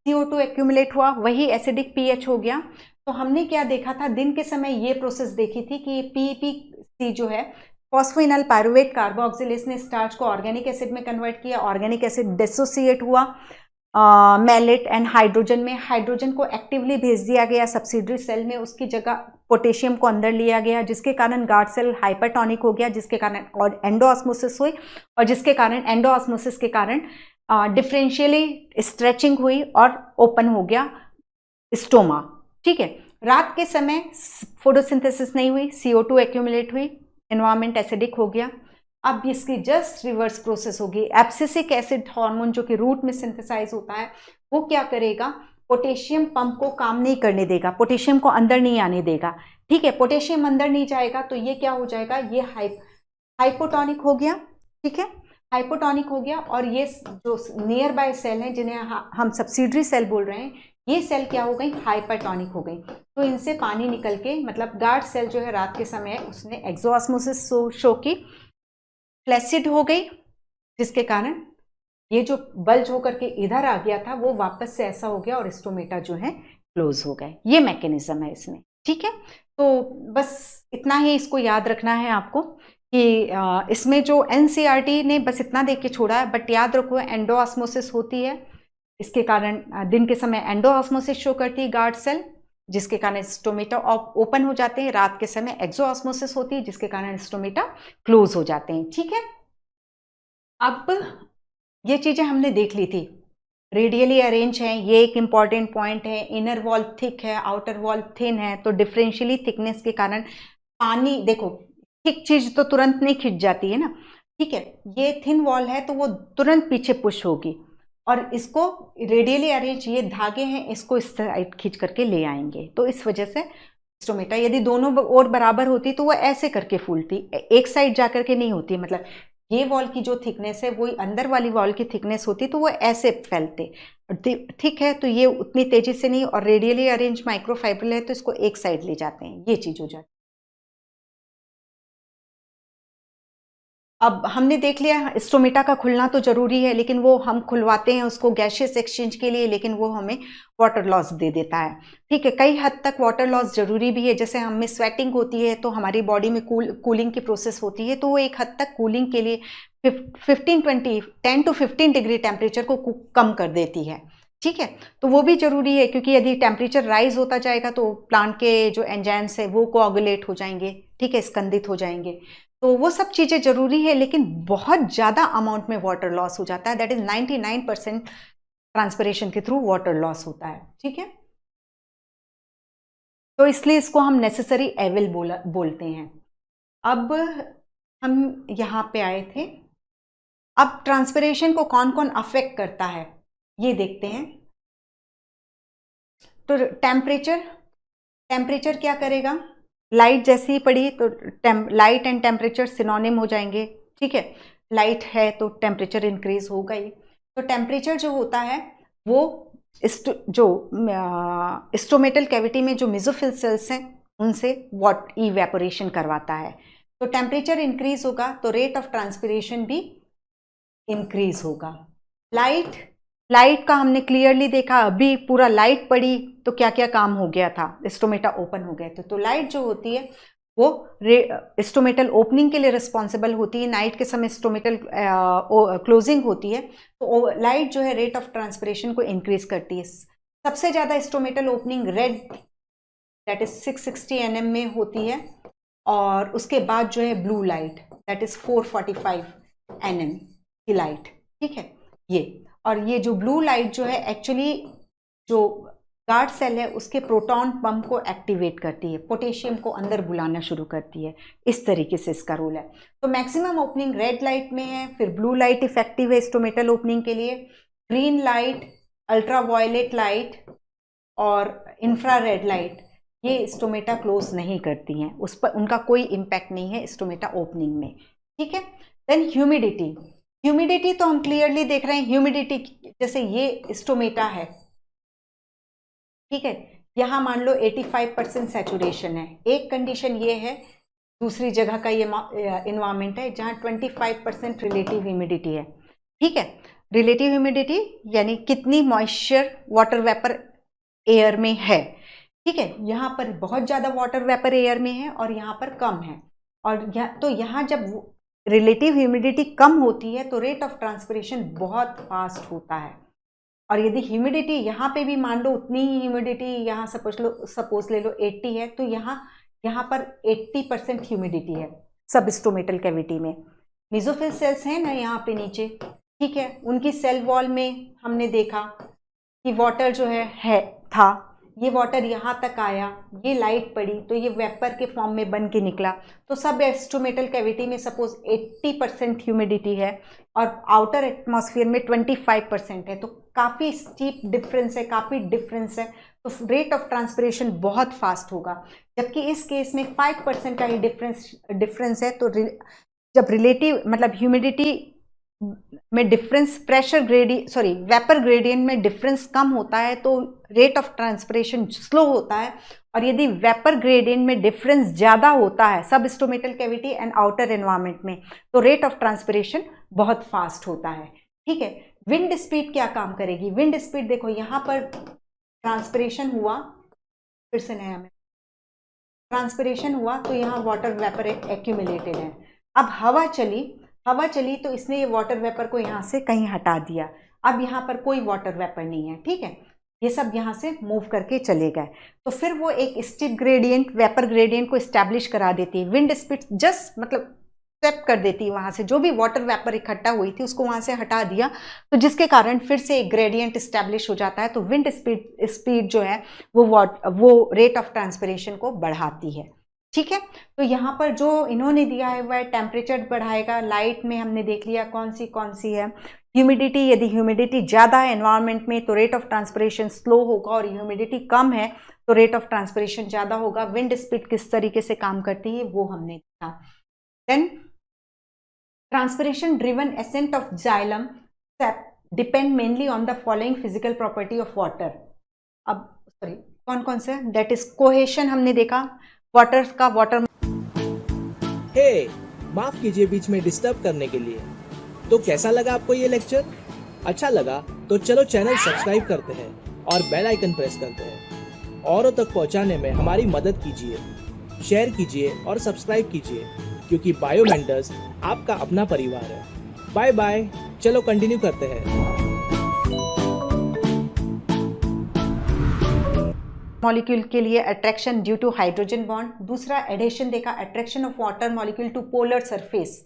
CO2 एक्यूमुलेट हुआ, वही एसिडिक pH हो गया। तो हमने क्या देखा था, दिन के समय ये प्रोसेस देखी थी कि PEPC जो है फॉस्फोइनॉल पायरुवेट कार्बोक्सिलेज ने स्टार्च को ऑर्गेनिक एसिड में कन्वर्ट किया, ऑर्गेनिक एसिड डिसोसिएट हुआ मैलेट एंड हाइड्रोजन में, हाइड्रोजन को एक्टिवली भेज दिया गया सब्सिडरी सेल में, उसकी जगह पोटेशियम को अंदर लिया गया, जिसके कारण गार्ड सेल हाइपरटोनिक हो गया, जिसके कारण और एंडोऑस्मोसिस हुई, और जिसके कारण एंडोऑस्मोसिस के कारण डिफरेंशियली स्ट्रेचिंग हुई और ओपन हो गया स्टोमा। ठीक है, रात के समय फोटोसिंथेसिस नहीं हुई, CO2 एक्यूमुलेट हुई, एनवायरमेंट एसिडिक हो गया। अब इसकी जस्ट रिवर्स प्रोसेस होगी। एब्सिसिक एसिड हार्मोन जो कि रूट में सिंथेसाइज होता है, वो क्या करेगा, पोटेशियम पंप को काम नहीं करने देगा, पोटेशियम को अंदर नहीं आने देगा। ठीक है, पोटेशियम अंदर नहीं जाएगा तो ये क्या हो जाएगा, ये हाइपोटोनिक हो गया। ठीक है, हाइपोटोनिक हो गया। और ये जो नियर बाय सेल हैं जिन्हें हम सब्सिडरी सेल बोल रहे हैं, ये सेल क्या हो गई, हाइपरटोनिक हो गई। तो इनसे पानी निकल के, मतलब गार्ड सेल जो है रात के समय उसने एक्सोऑस्मोसिस शो की, फ्लैसिड हो गई, जिसके कारण ये जो बल्ज होकर के इधर आ गया था वो वापस से ऐसा हो गया और स्टोमेटा जो है क्लोज हो गए। ये मैकेनिज्म है इसमें। ठीक है, तो बस इतना ही इसको याद रखना है आपको कि इसमें जो NCERT ने बस इतना देख के छोड़ा है, बट याद रखो एंडोऑस्मोसिस होती है, इसके कारण दिन के समय एंडोऑस्मोसिस शो करती है गार्ड सेल, जिसके कारण स्टोमेटा ओपन हो जाते हैं। रात के समय एक्सोऑस्मोसिस होती है, जिसके कारण स्टोमेटा क्लोज हो जाते हैं। ठीक है, अब ये चीजें हमने देख ली थी, रेडियली अरेंज है, ये एक इंपॉर्टेंट पॉइंट है। इनर वॉल थिक है, आउटर वॉल थिन है, तो डिफरेंशियली थिकनेस के कारण पानी, देखो थिक चीज तो तुरंत नहीं खिंच जाती है ना। ठीक है, ये थिन वॉल है तो वो तुरंत पीछे पुश होगी, और इसको रेडियली अरेंज ये धागे हैं, इसको इस साइड खींच करके ले आएंगे। तो इस वजह से स्टोमेटा यदि दोनों ओर बराबर होती तो वो ऐसे करके फूलती, एक साइड जाकर के नहीं होती। मतलब ये वॉल की जो थिकनेस है वही अंदर वाली वॉल की थिकनेस होती तो वो ऐसे फैलते। ठीक है, तो ये उतनी तेजी से नहीं, और रेडियली अरेंज माइक्रोफाइब्रिल है तो इसको एक साइड ले जाते हैं, ये चीज हो जाती है। अब हमने देख लिया स्टोमेटा का खुलना तो जरूरी है, लेकिन वो हम खुलवाते हैं उसको गैशियस एक्सचेंज के लिए, लेकिन वो हमें वाटर लॉस दे देता है। ठीक है, कई हद तक वाटर लॉस जरूरी भी है। जैसे हमें स्वेटिंग होती है तो हमारी बॉडी में कूलिंग की प्रोसेस होती है, तो वो एक हद तक कूलिंग के लिए 10 to 15 डिग्री टेम्परेचर को कम कर देती है। ठीक है, तो वो भी जरूरी है, क्योंकि यदि टेम्परेचर राइज होता जाएगा तो प्लांट के जो एंजाइम्स है वो कोआगुलेट हो जाएंगे। ठीक है, स्कंदित हो जाएंगे। तो वो सब चीजें जरूरी है, लेकिन बहुत ज्यादा अमाउंट में वाटर लॉस हो जाता है। दैट इज 99% ट्रांसपिरेशन के थ्रू वाटर लॉस होता है। ठीक है, तो इसलिए इसको हम नेसेसरी एविल बोलते हैं। अब हम यहाँ पे आए थे, अब ट्रांसपिरेशन को कौन कौन अफेक्ट करता है ये देखते हैं। तो टेम्परेचर क्या करेगा, लाइट जैसे ही पड़ी तो लाइट एंड टेम्परेचर सिनोनिम हो जाएंगे। ठीक है, लाइट है तो टेम्परेचर इंक्रीज होगा ही। तो टेम्परेचर जो होता है वो जो स्टोमेटल कैविटी में जो मेसोफिल सेल्स हैं उनसे इवेपोरेशन करवाता है। तो टेम्परेचर इंक्रीज होगा तो रेट ऑफ ट्रांसपिरेशन भी इंक्रीज होगा। लाइट का हमने क्लियरली देखा, अभी पूरा लाइट पड़ी तो क्या क्या काम हो गया था, स्टोमेटा ओपन हो गए थे। तो लाइट जो होती है वो स्टोमेटल ओपनिंग के लिए रिस्पॉन्सिबल होती है। नाइट के समय स्टोमेटल क्लोजिंग होती है, तो लाइट जो है रेट ऑफ ट्रांसपिरेशन को इंक्रीज करती है। सबसे ज्यादा stomatal opening red, that is 660 nm में होती है, और उसके बाद जो है blue light, that is 445 nm की लाइट। ठीक है, और ये जो ब्लू लाइट जो है एक्चुअली जो गार्ड सेल है उसके प्रोटॉन पंप को एक्टिवेट करती है, पोटेशियम को अंदर बुलाना शुरू करती है। इस तरीके से इसका रोल है। तो मैक्सिमम ओपनिंग रेड लाइट में है, फिर ब्लू लाइट इफेक्टिव है स्टोमेटल ओपनिंग के लिए, ग्रीन लाइट, अल्ट्रावायलेट लाइट और इंफ्रारेड लाइट ये स्टोमेटा क्लोज नहीं करती हैं, उस पर उनका कोई इम्पैक्ट नहीं है स्टोमेटा ओपनिंग में। ठीक है, देन ह्यूमिडिटी तो हम क्लियरली देख रहे हैं। ह्यूमिडिटी जैसे ये स्टोमेटा है, ठीक है, यहां मान लो 85% सैचुरेशन है, एक कंडीशन ये है। दूसरी जगह का ये इन्वायरमेंट है जहां 25% रिलेटिव ह्यूमिडिटी है। ठीक है, रिलेटिव ह्यूमिडिटी यानी कितनी मॉइस्चर वाटर वेपर एयर में है। ठीक है, यहाँ पर बहुत ज्यादा वाटर वेपर एयर में है और यहाँ पर कम है। और तो यहाँ जब रिलेटिव ह्यूमिडिटी कम होती है तो रेट ऑफ ट्रांसपिरेशन बहुत फास्ट होता है। और यदि ह्यूमिडिटी यहाँ पे भी मान लो उतनी ही ह्यूमिडिटी, यहाँ सपोज ले लो 80 है, तो यहाँ पर 80% ह्यूमिडिटी है सब स्टोमेटल कैविटी में। मेसोफिल सेल्स हैं ना यहाँ पे नीचे, ठीक है, उनकी सेल वॉल में हमने देखा कि वाटर जो है था, ये वाटर यहाँ तक आया, ये लाइट पड़ी तो ये वेपर के फॉर्म में बन के निकला। तो सब एस्ट्रोमेटल कैविटी में सपोज 80% ह्यूमिडिटी है और आउटर एटमॉस्फेयर में 25% है, तो काफ़ी स्टीप डिफरेंस है, काफ़ी डिफरेंस है, तो रेट ऑफ ट्रांसपिरेशन बहुत फास्ट होगा। जबकि इस केस में 5% का ही डिफरेंस है, तो जब रिलेटिव मतलब ह्यूमिडिटी में डिफरेंस, वेपर ग्रेडियंट में डिफरेंस कम होता है तो रेट ऑफ ट्रांसपिरेशन स्लो होता है, और यदि वेपर ग्रेडियंट में डिफरेंस ज़्यादा होता है substomatal cavity and outer environment में, तो रेट ऑफ ट्रांसपिरेशन बहुत फास्ट होता है। ठीक है, विंड स्पीड क्या काम करेगी? विंड स्पीड देखो, यहाँ पर ट्रांसपिरेशन हुआ, फिर से नया में ट्रांसपिरेशन हुआ तो यहाँ वाटर वेपर एक्यूमुलेटेड है। अब हवा चली तो इसने ये वाटर वेपर को यहाँ से कहीं हटा दिया, अब यहाँ पर कोई वाटर वेपर नहीं है। ठीक है, ये सब यहाँ से मूव करके चले गए, तो फिर वो एक स्टीप ग्रेडियंट, वेपर ग्रेडियंट को इस्टेब्लिश करा देती है। विंड स्पीड जस्ट मतलब स्वेप कर देती है, वहाँ से जो भी वाटर वेपर इकट्ठा हुई थी उसको वहाँ से हटा दिया, तो जिसके कारण फिर से एक ग्रेडियंट इस्टेब्लिश हो जाता है। तो विंड स्पीड जो है वो रेट ऑफ ट्रांसपिरेशन को बढ़ाती है। ठीक है, तो यहाँ पर जो इन्होंने दिया है वह टेम्परेचर बढ़ाएगा। लाइट में हमने देख लिया कौन सी है। ह्यूमिडिटी, यदि ह्यूमिडिटी ज़्यादा है एनवायरनमेंट में तो रेट ऑफ ट्रांसपिरेशन स्लो होगा, और ह्यूमिडिटी कम है तो रेट ऑफ ट्रांसपिरेशन ज़्यादा होगा। विंड स्पीड किस तरीके से काम करती है वो हमने देखा। Then transpiration driven ascent of xylem sap depend mainly on the following physical property of water. अब कौन से, दैट इज कोहेशन हमने देखा वाटर का। हे, माफ कीजिए बीच में डिस्टर्ब करने के लिए। तो कैसा लगा आपको ये लेक्चर? अच्छा लगा तो चलो चैनल सब्सक्राइब करते हैं और बेल आइकन प्रेस करते हैं। औरों तक पहुंचाने में हमारी मदद कीजिए, शेयर कीजिए और सब्सक्राइब कीजिए, क्योंकि बायो मेंटर्स आपका अपना परिवार है। बाय बाय, चलो कंटिन्यू करते हैं। मॉलिक्यूल के लिए attraction due to hydrogen bond, दूसरा एडेशन देखा, attraction of water molecule to polar surface.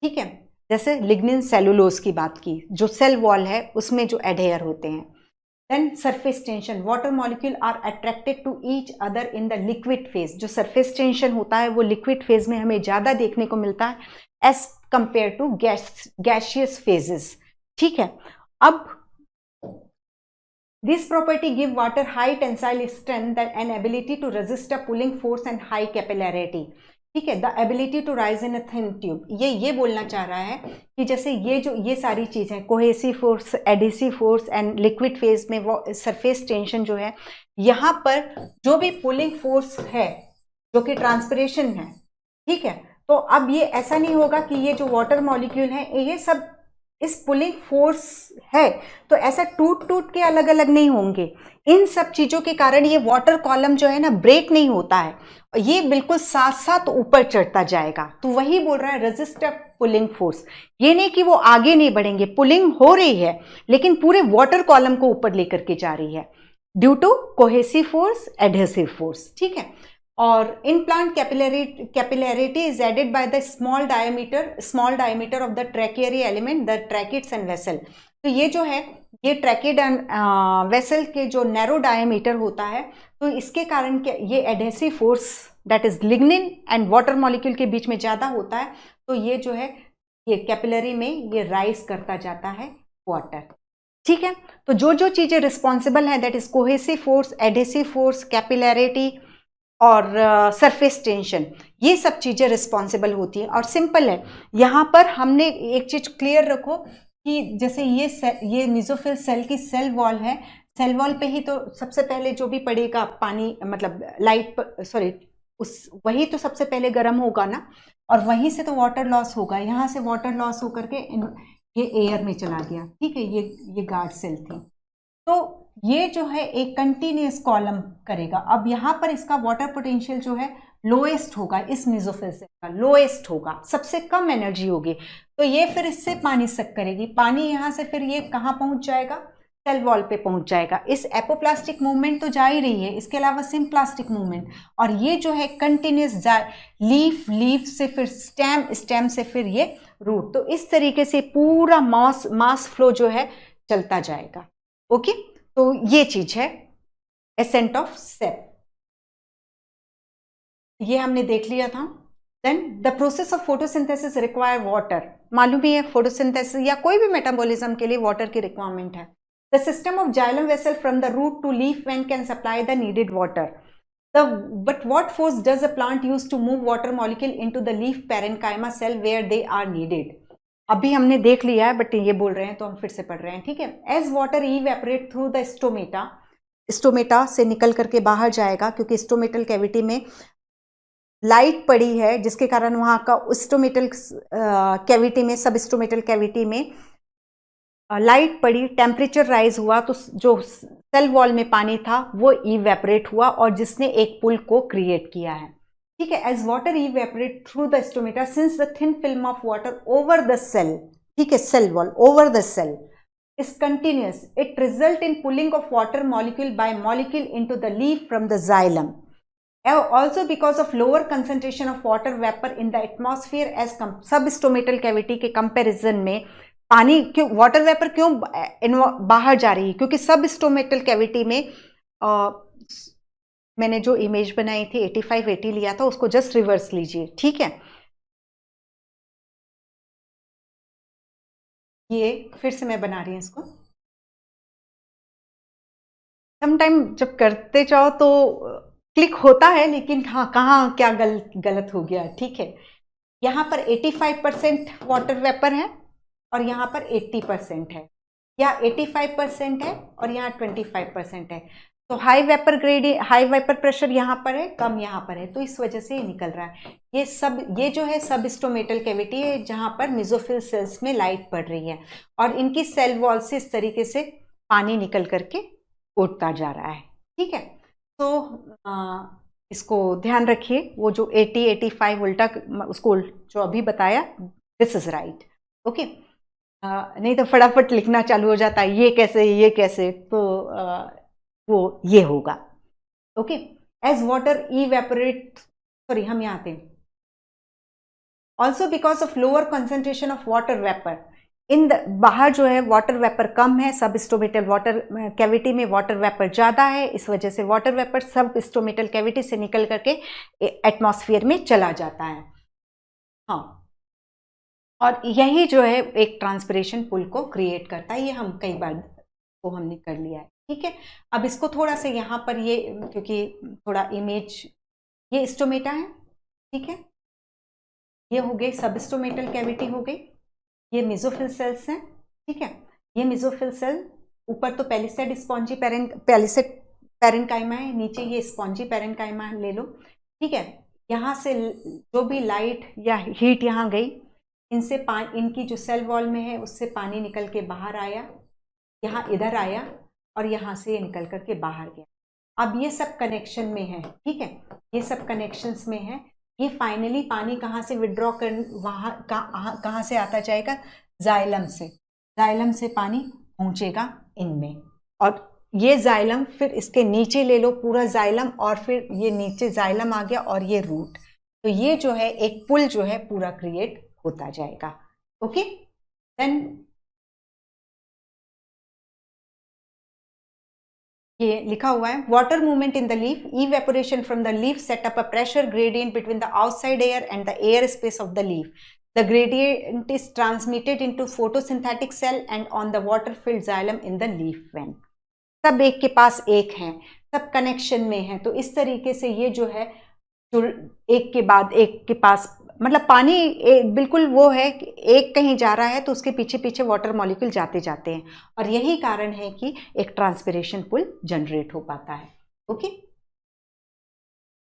ठीक है, जैसे लिग्निन सेलुलोज की बात की, जो सेल वॉल है उसमें जो एडहेयर होते हैं। Then surface tension, water molecule are attracted to each other in the liquid phase. जो सरफेस टेंशन होता है वो लिक्विड फेज में हमें ज़्यादा देखने को मिलता है as compare to gaseous phases. ठीक है, अब this property give water high tensile strength and ability to resist a pulling force and high capillarity. ठीक है, the ability to rise in a thin tube, ये बोलना चाह रहा है कि जैसे ये सारी चीज़ें cohesive force, adhesive force and liquid phase में वो सरफेस टेंशन जो है, यहाँ पर जो भी पुलिंग फोर्स है जो कि ट्रांसपिरेशन है। ठीक है, तो अब ये ऐसा नहीं होगा कि ये जो वाटर मॉलिक्यूल है ये सब इस पुलिंग फोर्स है तो ऐसा टूट के अलग अलग नहीं होंगे। इन सब चीज़ों के कारण ये वाटर कॉलम जो है ना ब्रेक नहीं होता है, ये बिल्कुल साथ साथ ऊपर चढ़ता जाएगा। तो वही बोल रहा है रेजिस्ट पुलिंग फोर्स, ये नहीं कि वो आगे नहीं बढ़ेंगे, पुलिंग हो रही है लेकिन पूरे वाटर कॉलम को ऊपर लेकर के जा रही है due to cohesive force, adhesive force. ठीक है, और in plant capillarity is aided by the small diameter of the tracheary element, the tracheids and vessel. तो ये जो है ये ट्रैकिड एंड वेसल के जो नैरो डायमीटर होता है, तो इसके कारण ये adhesive force that is lignin and water molecule के बीच में ज़्यादा होता है, तो ये जो है ये कैपिलरी में ये राइज करता जाता है वाटर। ठीक है, तो जो चीज़ें रिस्पॉन्सिबल हैं that is cohesive force, adhesive force, capillarity और सरफेस टेंशन, ये सब चीज़ें रिस्पॉन्सिबल होती हैं। और सिंपल है, यहाँ पर हमने एक चीज़ क्लियर रखो कि जैसे ये मेसोफिल सेल की सेल वॉल है, सेल वॉल पे ही तो सबसे पहले जो भी पड़ेगा पानी मतलब वही तो सबसे पहले गर्म होगा ना, और वहीं से तो वाटर लॉस होगा, यहाँ से वाटर लॉस होकर के ये एयर में चला गया। ठीक है, ये गार्ड सेल थी, तो ये जो है एक कंटिन्यूस कॉलम करेगा। अब यहाँ पर इसका वाटर पोटेंशियल जो है लोएस्ट होगा, इस मेसोफिल सेल का लोएस्ट होगा, सबसे कम एनर्जी होगी, तो ये फिर इससे पानी सक करेगी। पानी यहाँ से फिर ये कहाँ पहुँच जाएगा, सेल वॉल पे पहुँच जाएगा। इस एपोप्लास्टिक मूवमेंट तो जा ही रही है, इसके अलावा सिम्प्लास्टिक मूवमेंट, और ये जो है कंटिन्यूस लीफ से फिर स्टेम से फिर ये रूट, तो इस तरीके से पूरा मास फ्लो जो है चलता जाएगा। ओके, तो ये चीज है एसेंट ऑफ सेप, ये हमने देख लिया था। Then the process of photosynthesis require water, मालूम ही है फोटोसिंथेसिस या कोई भी मेटाबॉलिज्म के लिए वाटर की रिक्वायरमेंट है। The system of xylem vessel from the root to leaf vein can supply the needed water. But what force does a plant use to move water molecule into the leaf parenchyma cell where they are needed? अभी हमने देख लिया है but ये बोल रहे हैं तो हम फिर से पढ़ रहे हैं, ठीक है। As water evaporate through the stomata, stomata से निकल करके बाहर जाएगा क्योंकि स्टोमेटल कैविटी में लाइट पड़ी है जिसके कारण वहाँ का स्टोमेटल कैविटी में, सब स्टोमेटल कैविटी में लाइट पड़ी, टेम्परेचर राइज हुआ तो जो सेल वॉल में पानी था वो इवेपरेट हुआ और जिसने एक पुल को क्रिएट किया है, ठीक है। As water evaporate through the stomata since the thin film of water over the cell, ठीक है, cell wall over the cell is continuous, it result in pulling of water molecule by molecule into the leaf from the xylem. Also because of lower concentration of water vapor in the atmosphere as substomatal cavity के comparison में पानी क्यों, water vapour क्यों बाहर जा रही है, क्योंकि सबस्टोमेटल कैविटी में मैंने जो इमेज बनाई थी 85-80 लिया था, उसको जस्ट रिवर्स लीजिए, ठीक है। ये फिर से मैं बना रही हूं इसको। समटाइम जब करते जाओ तो क्लिक होता है लेकिन हाँ कहाँ क्या गलत हो गया, ठीक है। यहाँ पर 85% वाटर वेपर है और यहाँ पर 80% है, या 85% है और यहाँ 25% है। तो high vapour gradient, high vapour pressure यहाँ पर है, कम यहाँ पर है, तो इस वजह से ये निकल रहा है। ये जो है सब स्टोमेटल कैविटी है जहाँ पर मेसोफिल सेल्स में लाइट पड़ रही है और इनकी सेल वॉल से इस तरीके से पानी निकल करके उड़ता जा रहा है, ठीक है। तो इसको ध्यान रखिए, वो जो 80-85 उल्टा उसको जो अभी बताया, दिस इज राइट, ओके। नहीं तो फटाफट लिखना चालू हो जाता है ये कैसे, तो वो ये होगा, okay. As water evaporate, sorry हम यहाँ आते हैं। Also because of lower concentration of water vapour in the, बाहर जो है वाटर वेपर कम है, सब स्टोमेटल वाटर कैविटी में वाटर वेपर ज़्यादा है, इस वजह से water vapour substomatal cavity से निकल करके एटमॉस्फेयर में चला जाता है, हाँ। और यही जो है एक ट्रांसपिरेशन पुल को क्रिएट करता है, ये हम कई बार को हमने कर लिया है, ठीक है। अब इसको थोड़ा सा यहाँ पर ये, क्योंकि थोड़ा इमेज, ये स्टोमेटा है, ठीक है, ये हो गई सबस्टोमेटल कैविटी हो गई, ये मेसोफिल सेल्स हैं, ठीक है। ये मेसोफिल सेल ऊपर तो पेलिसेड स्पॉन्जी पेलिसेड पैरेन्काइमा है, नीचे ये स्पॉन्जी पैरेन्काइमा ले लो, ठीक है। यहाँ से जो भी लाइट या हीट यहाँ गई, इनसे इनकी जो सेल वॉल में है उससे पानी निकल के बाहर आया, यहाँ इधर आया और यहाँ से ये निकल करके बाहर गया। अब ये सब कनेक्शन में है, ठीक है, ये सब कनेक्शंस में है। ये फाइनली पानी कहाँ से विड्रॉ कर, वहाँ कहाँ से आता जाएगा, जाइलम से, जाइलम से पानी पहुँचेगा इनमें, और ये जाइलम फिर इसके नीचे ले लो पूरा जाइलम, और फिर ये नीचे जाइलम आ गया और ये रूट, तो ये जो है एक पुल जो है पूरा क्रिएट होता जाएगा, ओके। देन ये लिखा हुआ है, water movement in the leaf, evaporation from the leaf set up a pressure gradient between the outside air and the air space of the leaf. The gradient is transmitted into photosynthetic cell and on the water filled xylem in the leaf vein. सब एक के पास एक हैं, सब connection में हैं, तो इस तरीके से ये जो है जो एक के बाद एक के पास, मतलब पानी बिल्कुल वो है कि एक कहीं जा रहा है तो उसके पीछे पीछे वाटर मॉलिक्यूल जाते जाते हैं, और यही कारण है कि एक ट्रांसपिरेशन पुल जनरेट हो पाता है, okay.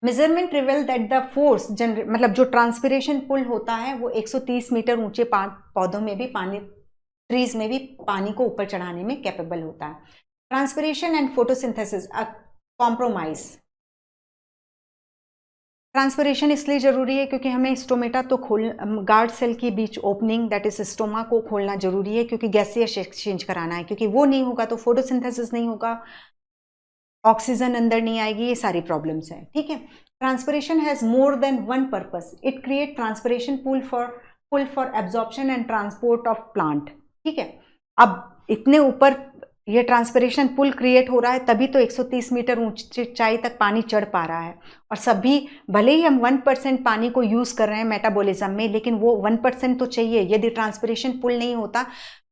Measurement reveal that the force generate, मतलब जो ट्रांसपिरेशन पुल होता है वो 130 मीटर ऊंचे पौधों में भी पानी, ट्रीज में भी पानी को ऊपर चढ़ाने में कैपेबल होता है। Transpiration and photosynthesis compromise. Transpiration इसलिए जरूरी है क्योंकि हमें स्टोमेटा तो गार्ड सेल की बीच ओपनिंग, दैट इज स्टोमा को खोलना जरूरी है, क्योंकि गैसियस एक्सचेंज कराना है, क्योंकि वो नहीं होगा तो फोटोसिंथेसिस नहीं होगा, ऑक्सीजन अंदर नहीं आएगी, ये सारी प्रॉब्लम्स हैं, ठीक है। Transpiration has more than one purpose, it create transpiration pull for absorption and transport of plant, ठीक है। अब इतने ऊपर ये ट्रांसपिरेशन पुल क्रिएट हो रहा है, तभी तो 130 मीटर ऊंचाई तक पानी चढ़ पा रहा है। और सभी, भले ही हम 1% पानी को यूज़ कर रहे हैं मेटाबॉलिज्म में, लेकिन वो 1% तो चाहिए। यदि ट्रांसपिरेशन पुल नहीं होता,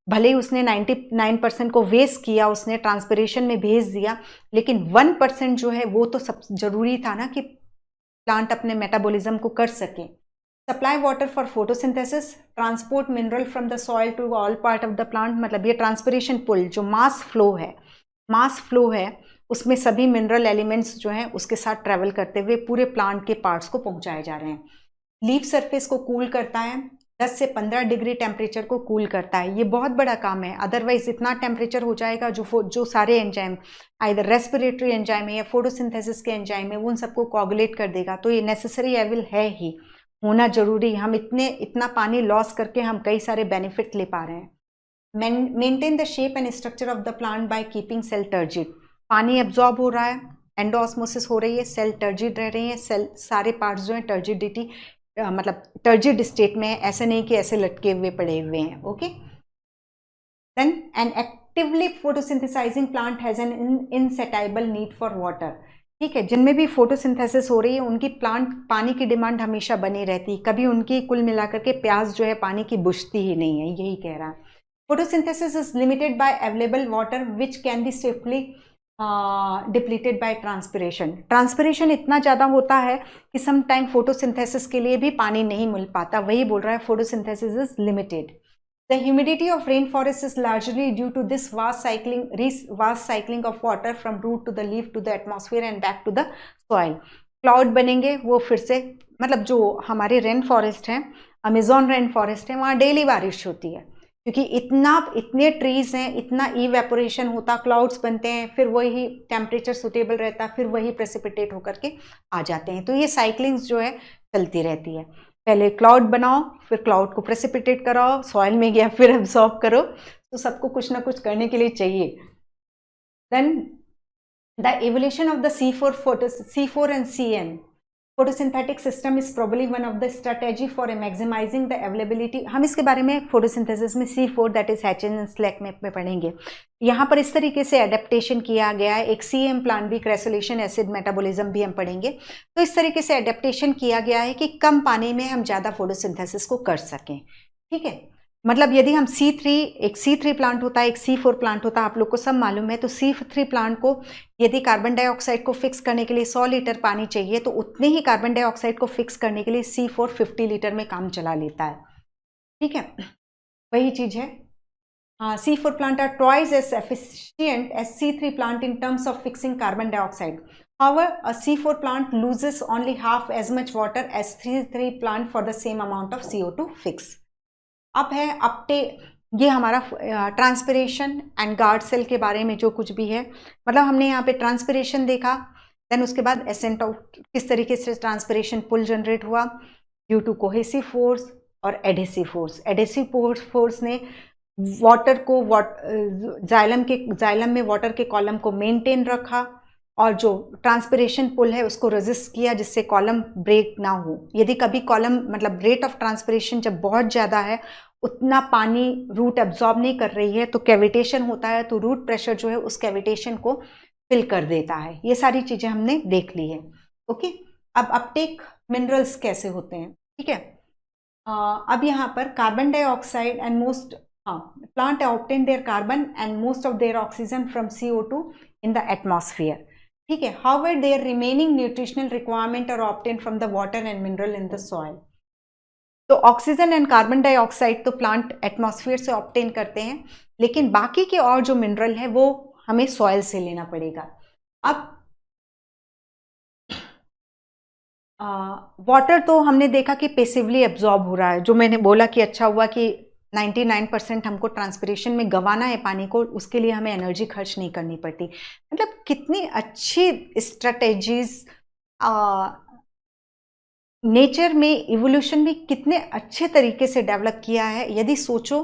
भले ही उसने 99% को वेस्ट किया, उसने ट्रांसपिरेशन में भेज दिया, लेकिन 1% जो है वो तो सब जरूरी था ना, कि प्लांट अपने मेटाबॉलिज्म को कर सके। Supply water for photosynthesis, transport mineral from the soil to all part of the plant. मतलब ये ट्रांसपिरेशन पुल जो मास फ्लो है, उसमें सभी मिनरल एलिमेंट्स जो हैं उसके साथ ट्रेवल करते हुए पूरे प्लांट के पार्ट्स को पहुंचाए जा रहे हैं। लीफ सरफेस को कूल करता है, 10 से 15 डिग्री टेम्परेचर को कूल करता है। ये बहुत बड़ा काम है, अदरवाइज इतना टेम्परेचर हो जाएगा जो सारे एंजाइम, आइदर रेस्पिरेटरी एंजाइम है या फोटोसिंथेसिस के एंजाइम है, वो उन सबको कोगुलेट कर देगा। तो ये नेसेसरी एविल है ही, होना जरूरी। हम इतना पानी लॉस करके हम कई सारे बेनिफिट ले पा रहे हैं। Maintain the shape and structure of the plant by keeping cell turgid. पानी एब्जॉर्ब हो रहा है, एंडोऑस्मोसिस हो रही है, सेल टर्जिड रह रही है, सेल सारे पार्ट्स जो हैं टर्जिडिटी मतलब टर्जिड स्टेट में है, ऐसे नहीं कि ऐसे लटके हुए पड़े हुए हैं। Okay, then an actively photosynthesising plant has an insatiable need for water. ठीक है, जिनमें भी फोटोसिंथेसिस हो रही है उनकी प्लांट पानी की डिमांड हमेशा बनी रहती, कभी उनकी कुल मिलाकर के प्यास जो है पानी की बुझती ही नहीं है, यही कह रहा है। Photosynthesis is limited by available water which can be swiftly depleted by transpiration. Transpiration इतना ज़्यादा होता है कि सम टाइम फोटोसिंथेसिस के लिए भी पानी नहीं मिल पाता, वही बोल रहा है photosynthesis is limited. The humidity of rainforest is largely due to this vast cycling of water from root to the leaf to the atmosphere and back to the soil. Cloud बनेंगे, वो फिर से, मतलब जो हमारे रेन फॉरेस्ट हैं, Amazon rain forest है, वहाँ डेली बारिश होती है, क्योंकि इतने ट्रीज हैं, इतना इवेपोरेशन होता, क्लाउड्स बनते हैं, फिर वही टेम्परेचर सुटेबल रहता, फिर वही प्रेसिपिटेट होकर के आ जाते हैं। तो ये साइक्लिंग्स जो है चलती रहती है। पहले क्लाउड बनाओ, फिर क्लाउड को प्रेसिपिटेट कराओ, सॉइल में गया, फिर एब्जॉर्ब करो, तो सबको कुछ ना कुछ करने के लिए चाहिए। Then the evolution of the C4 एंड CN photosynthetic system is probably one of the strategy for maximizing the availability। हम इसके बारे में फोटोसिंथेसिस में C4 that is Hatch and Slack में पढ़ेंगे। यहाँ पर इस तरीके से एडेप्टेशन किया गया है, एक CM प्लांट भी, क्रेसोलेशन एसिड मेटाबॉलिज्म भी हम पढ़ेंगे। तो इस तरीके से एडेप्टेशन किया गया है कि कम पानी में हम ज़्यादा फोटोसिंथेसिस को कर सकें। ठीक है, मतलब यदि हम एक C3 प्लांट होता है, एक C4 प्लांट होता है, आप लोग को सब मालूम है। तो C3 प्लांट को यदि कार्बन डाइऑक्साइड को फिक्स करने के लिए 100 लीटर पानी चाहिए, तो उतने ही कार्बन डाइऑक्साइड को फिक्स करने के लिए C4 50 लीटर में काम चला लेता है। ठीक है, वही चीज़ है। C4 plant are twice as efficient as C3 plant in terms of fixing carbon dioxide. However, a C4 plant loses only half as much water as C3 plant for the same amount of CO2 fix. अब है ये हमारा transpiration and guard cell के बारे में जो कुछ भी है, मतलब हमने यहाँ पे ट्रांसपिरेशन देखा, देन उसके बाद एसेंट ऑफ किस तरीके से ट्रांसपिरेशन पुल जनरेट हुआ ड्यू टू कोहेसिव फोर्स और एडेसिव फोर्स। एडेसिव फोर्स ने वाटर को जाइलम में वाटर के कॉलम को मेंटेन रखा, और जो ट्रांसपिरेशन पुल है उसको रेजिस्ट किया, जिससे कॉलम ब्रेक ना हो। यदि कभी कॉलम, मतलब रेट ऑफ ट्रांसपिरेशन जब बहुत ज़्यादा है, उतना पानी रूट एब्जॉर्ब नहीं कर रही है, तो कैविटेशन होता है, तो रूट प्रेशर जो है उस कैविटेशन को फिल कर देता है। ये सारी चीज़ें हमने देख ली है। ओके, अब अपटेक मिनरल्स कैसे होते हैं, ठीक है। अब यहाँ पर carbon dioxide and plant obtain their carbon and most of their oxygen from CO2 in the atmosphere. ठीक है, however their remaining nutritional requirement are obtained from the water and mineral in the soil. तो oxygen and carbon dioxide तो plant atmosphere से obtain करते हैं, लेकिन बाकी के और जो मिनरल है वो हमें सॉइल से लेना पड़ेगा। अब वाटर तो हमने देखा कि पैसिवली एब्जॉर्ब हो रहा है, जो मैंने बोला कि अच्छा हुआ कि 99% हमको ट्रांसपिरेशन में गंवाना है पानी को, उसके लिए हमें एनर्जी खर्च नहीं करनी पड़ती। मतलब कितनी अच्छी स्ट्रेटेजीज नेचर में, इवोल्यूशन में कितने अच्छे तरीके से डेवलप किया है। यदि सोचो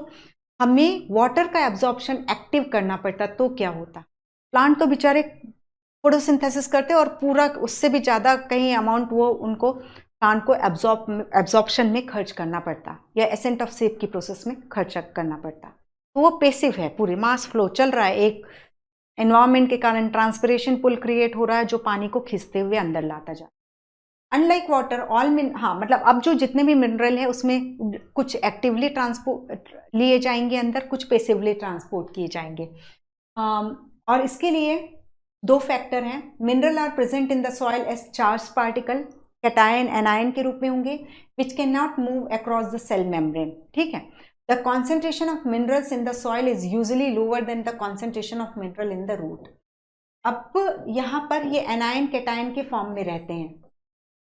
हमें वाटर का एब्जॉर्प्शन एक्टिव करना पड़ता तो क्या होता। प्लांट तो बेचारे फोटोसिंथेसिस करते और पूरा उससे भी ज़्यादा कहीं अमाउंट वो उनको प्लांट को एब्जॉर्प्शन में खर्च करना पड़ता, या एसेंट ऑफ सेप की प्रोसेस में खर्च करना पड़ता। तो वो पेसिव है, पूरी मास फ्लो चल रहा है, एक एनवायरमेंट के कारण ट्रांसपिरेशन पुल क्रिएट हो रहा है जो पानी को खींचते हुए अंदर लाता जा रहा है। अनलाइक वाटर हाँ मतलब अब जो जितने भी मिनरल है उसमें कुछ एक्टिवली ट्रांसपोर्ट लिए जाएंगे अंदर, कुछ पेसिवली ट्रांसपोर्ट किए जाएंगे। और इसके लिए दो फैक्टर हैं। Mineral are present in the soil as charge particle, cation anion के रूप में होंगे, which can not move across the cell membrane. ठीक है, the concentration of minerals in the soil is usually lower than the concentration of mineral in the root. अब यहाँ पर ये एनायन कैटायन के फॉर्म में रहते हैं,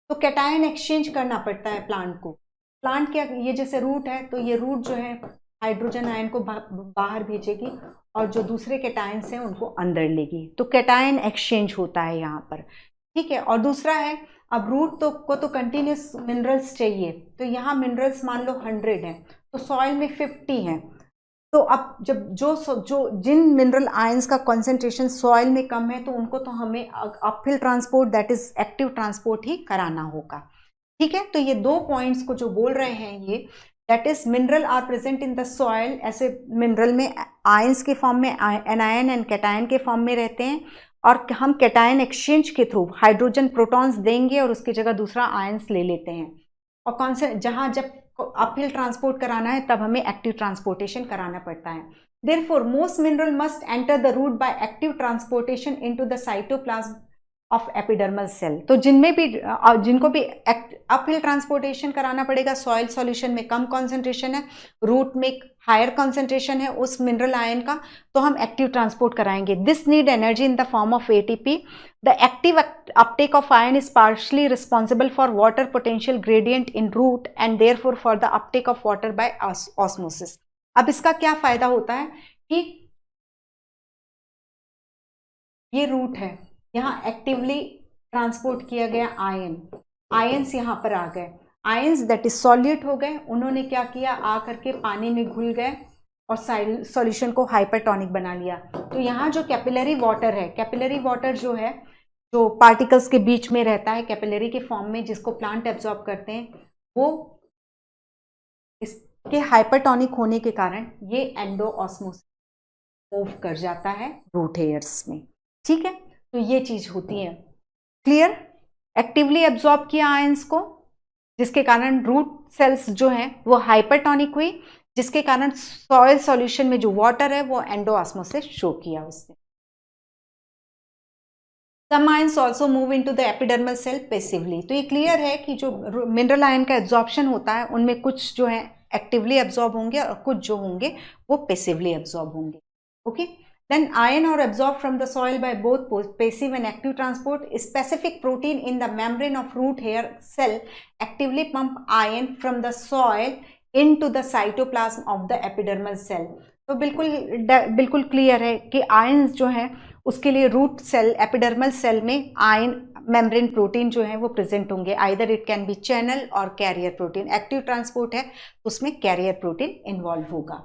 तो कैटायन एक्सचेंज करना पड़ता है प्लांट को। प्लांट क्या, ये जैसे रूट है तो ये रूट जो है हाइड्रोजन आयन को बाहर भेजेगी और जो दूसरे कैटायंस हैं उनको अंदर लेगी, तो कैटायन एक्सचेंज होता है यहाँ पर। ठीक है, और दूसरा है अब रूट को तो कंटिन्यूस मिनरल्स चाहिए, तो यहाँ मिनरल्स मान लो 100 हैं तो सॉइल में 50 हैं, तो अब जब जो जिन मिनरल आयंस का कंसंट्रेशन सॉइल में कम है तो उनको तो हमें uphill transport that is active transport ही कराना होगा। ठीक है, तो ये दो पॉइंट्स को जो बोल रहे हैं ये, that is mineral are present in the soil, ऐसे मिनरल में आयंस के फॉर्म में एनायन एंड कैटायन के फॉर्म में रहते हैं, और हम कैटायन एक्सचेंज के थ्रू हाइड्रोजन प्रोटॉन्स देंगे और उसकी जगह दूसरा आयंस ले लेते हैं। और कौन से, जहां जब अपहिल ट्रांसपोर्ट कराना है तब हमें एक्टिव ट्रांसपोर्टेशन कराना पड़ता है। Therefore, most mineral must enter the root by active transportation into the cytoplasm of epidermal cell। तो जिनमें भी जिनको भी अपहिल ट्रांसपोर्टेशन कराना पड़ेगा, सॉइल सॉल्यूशन में कम कॉन्सेंट्रेशन है, रूट में हायर कॉन्सेंट्रेशन है उस मिनरल आयन का, तो हम एक्टिव ट्रांसपोर्ट कराएंगे। This need energy in the form of ATP। The active uptake of ion is partially responsible for water potential gradient in root and therefore for the uptake of water by osmosis। अब इसका क्या फायदा होता है कि ये root है, यहाँ एक्टिवली ट्रांसपोर्ट किया गया आयंस यहाँ पर आ गए, आयंस दैट इज सॉल्यूट हो गए, उन्होंने क्या किया, आ करके पानी में घुल गए और सॉल्यूशन को हाइपरटोनिक बना लिया। तो यहाँ जो कैपिलरी वाटर है, कैपिलरी वाटर जो है जो पार्टिकल्स के बीच में रहता है कैपिलरी के फॉर्म में, जिसको प्लांट एब्जॉर्ब करते हैं, वो इसके हाइपरटोनिक होने के कारण ये एंडोऑस्मोसिस मूव कर जाता है रूट हेयर्स में। ठीक है, तो ये चीज होती है। क्लियर? एक्टिवली एब्जॉर्ब किया आयंस को, जिसके कारण रूट सेल्स जो हैं वो हाइपरटोनिक हुई, जिसके कारण सॉइल सॉल्यूशन में जो वाटर है वो एंडोऑस्मोसिस शो किया उसने। Some ions also move into the epidermal cell passively। तो ये क्लियर है कि जो मिनरल आयन का एब्जॉर्प्शन होता है उनमें कुछ जो है एक्टिवली एब्जॉर्ब होंगे और कुछ जो होंगे वो पैसिवली एब्जॉर्ब होंगे। Okay, then ion are absorbed from the soil by both passive and active transport। Specific protein in the membrane of root hair cell actively pump ion from the soil into the cytoplasm of the epidermal cell। तो बिल्कुल clear है कि ions जो है उसके लिए root cell epidermal cell में ion membrane protein जो है वो प्रेजेंट होंगे, either it can be channel और कैरियर प्रोटीन। एक्टिव ट्रांसपोर्ट है तो उसमें कैरियर प्रोटीन इन्वॉल्व होगा।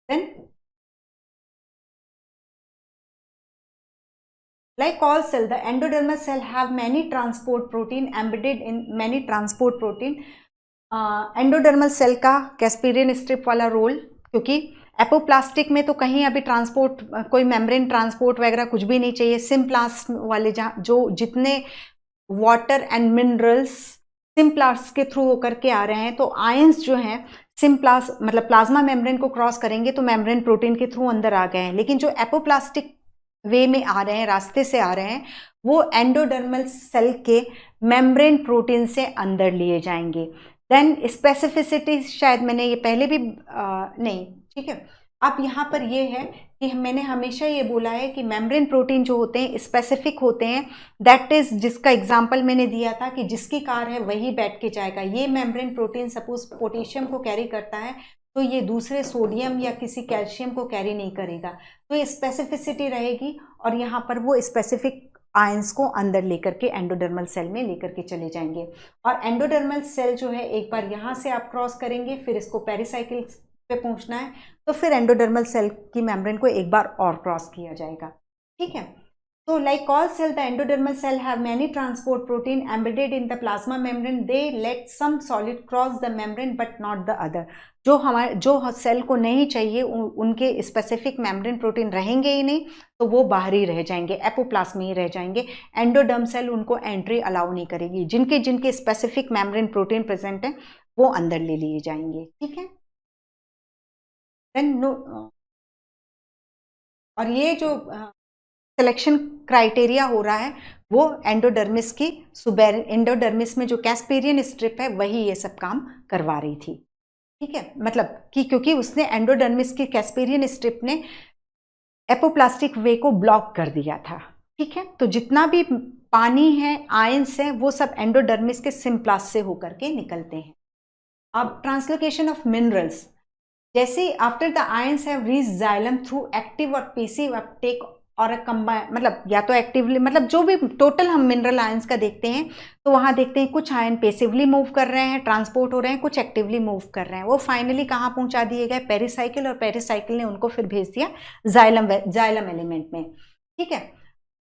Then like all cell, the endodermal cell have many transport protein embedded in many transport protein। Endodermal cell का casparian strip वाला role, क्योंकि apoplastic में तो कहीं अभी ट्रांसपोर्ट कोई मेम्ब्रेन ट्रांसपोर्ट वगैरह कुछ भी नहीं चाहिए। सिम्प्लास्ट वाले जो जितने वाटर एंड मिनरल्स सिम्प्लास्ट के थ्रू होकर के आ रहे हैं, तो आयंस जो हैं सिम्प्लास्ट मतलब प्लाज्मा मेम्ब्रेन को क्रॉस करेंगे तो मेम्ब्रेन प्रोटीन के थ्रू अंदर आ गए हैं, लेकिन जो एपोप्लास्टिक वे में आ रहे हैं, रास्ते से आ रहे हैं, वो एंडोडर्मल सेल के मेम्ब्रेन प्रोटीन से अंदर लिए जाएंगे। देन स्पेसिफिसिटी शायद मैंने ये पहले भी नहीं, ठीक है। अब यहाँ पर ये है कि मैंने हमेशा ये बोला है कि मेम्ब्रेन प्रोटीन जो होते हैं स्पेसिफिक होते हैं, दैट इज जिसका एग्जांपल मैंने दिया था कि जिसकी कार है वही बैठ के जाएगा। ये मेम्ब्रेन प्रोटीन सपोज पोटेशियम को कैरी करता है तो ये दूसरे सोडियम या किसी कैल्शियम को कैरी नहीं करेगा, तो ये स्पेसिफिसिटी रहेगी और यहाँ पर वो स्पेसिफिक आयंस को अंदर लेकर के एंडोडर्मल सेल में लेकर के चले जाएंगे। और एंडोडर्मल सेल जो है एक बार यहाँ से आप क्रॉस करेंगे, फिर इसको पेरिसाइकिल पे पहुँचना है तो फिर एंडोडर्मल सेल की मेम्ब्रेन को एक बार और क्रॉस किया जाएगा। ठीक है, So like all cell, the endodermal cell have many transport protein embedded in the plasma membrane. They let some solid cross the membrane but not the other. जो cell को नहीं चाहिए उनके स्पेसिफिक मेम्ब्रेन प्रोटीन रहेंगे ही नहीं, तो वो बाहर ही रह जाएंगे, एपोप्लाज्म में ही रह जाएंगे। एंडोडर्म सेल उनको एंट्री अलाउ नहीं करेगी। जिनके स्पेसिफिक मेम्ब्रेन प्रोटीन प्रेजेंट है वो अंदर ले लिए जाएंगे। ठीक है, देन नो, और ये जो सिलेक्शन क्राइटेरिया हो रहा है वो एंडोडर्मिस की एंडोडर्मिस में जो कैस्पेरियन स्ट्रिप है वही ये सब काम करवा रही थी। ठीक है, मतलब कि क्योंकि उसने एंडोडर्मिस की कैस्पेरियन स्ट्रिप ने एपोप्लास्टिक वे को ब्लॉक कर दिया था। ठीक है, तो जितना भी पानी है, आयंस है, वो सब एंडोडर्मिस के सिम्प्लास्ट से होकर के निकलते हैं। अब ट्रांसलोकेशन ऑफ मिनरल्स, जैसे after the ions have reached xylem through active और पैसिव अपटेक और कंबाइन, मतलब या तो एक्टिवली, मतलब जो भी टोटल हम मिनरल आयंस का देखते हैं तो वहाँ देखते हैं कुछ आयन पैसिवली मूव कर रहे हैं, ट्रांसपोर्ट हो रहे हैं, कुछ एक्टिवली मूव कर रहे हैं। वो फाइनली कहाँ पहुँचा दिए गए? पेरिसाइकिल, और पेरिसाइकिल ने उनको फिर भेज दिया जाइलम एलिमेंट में। ठीक है,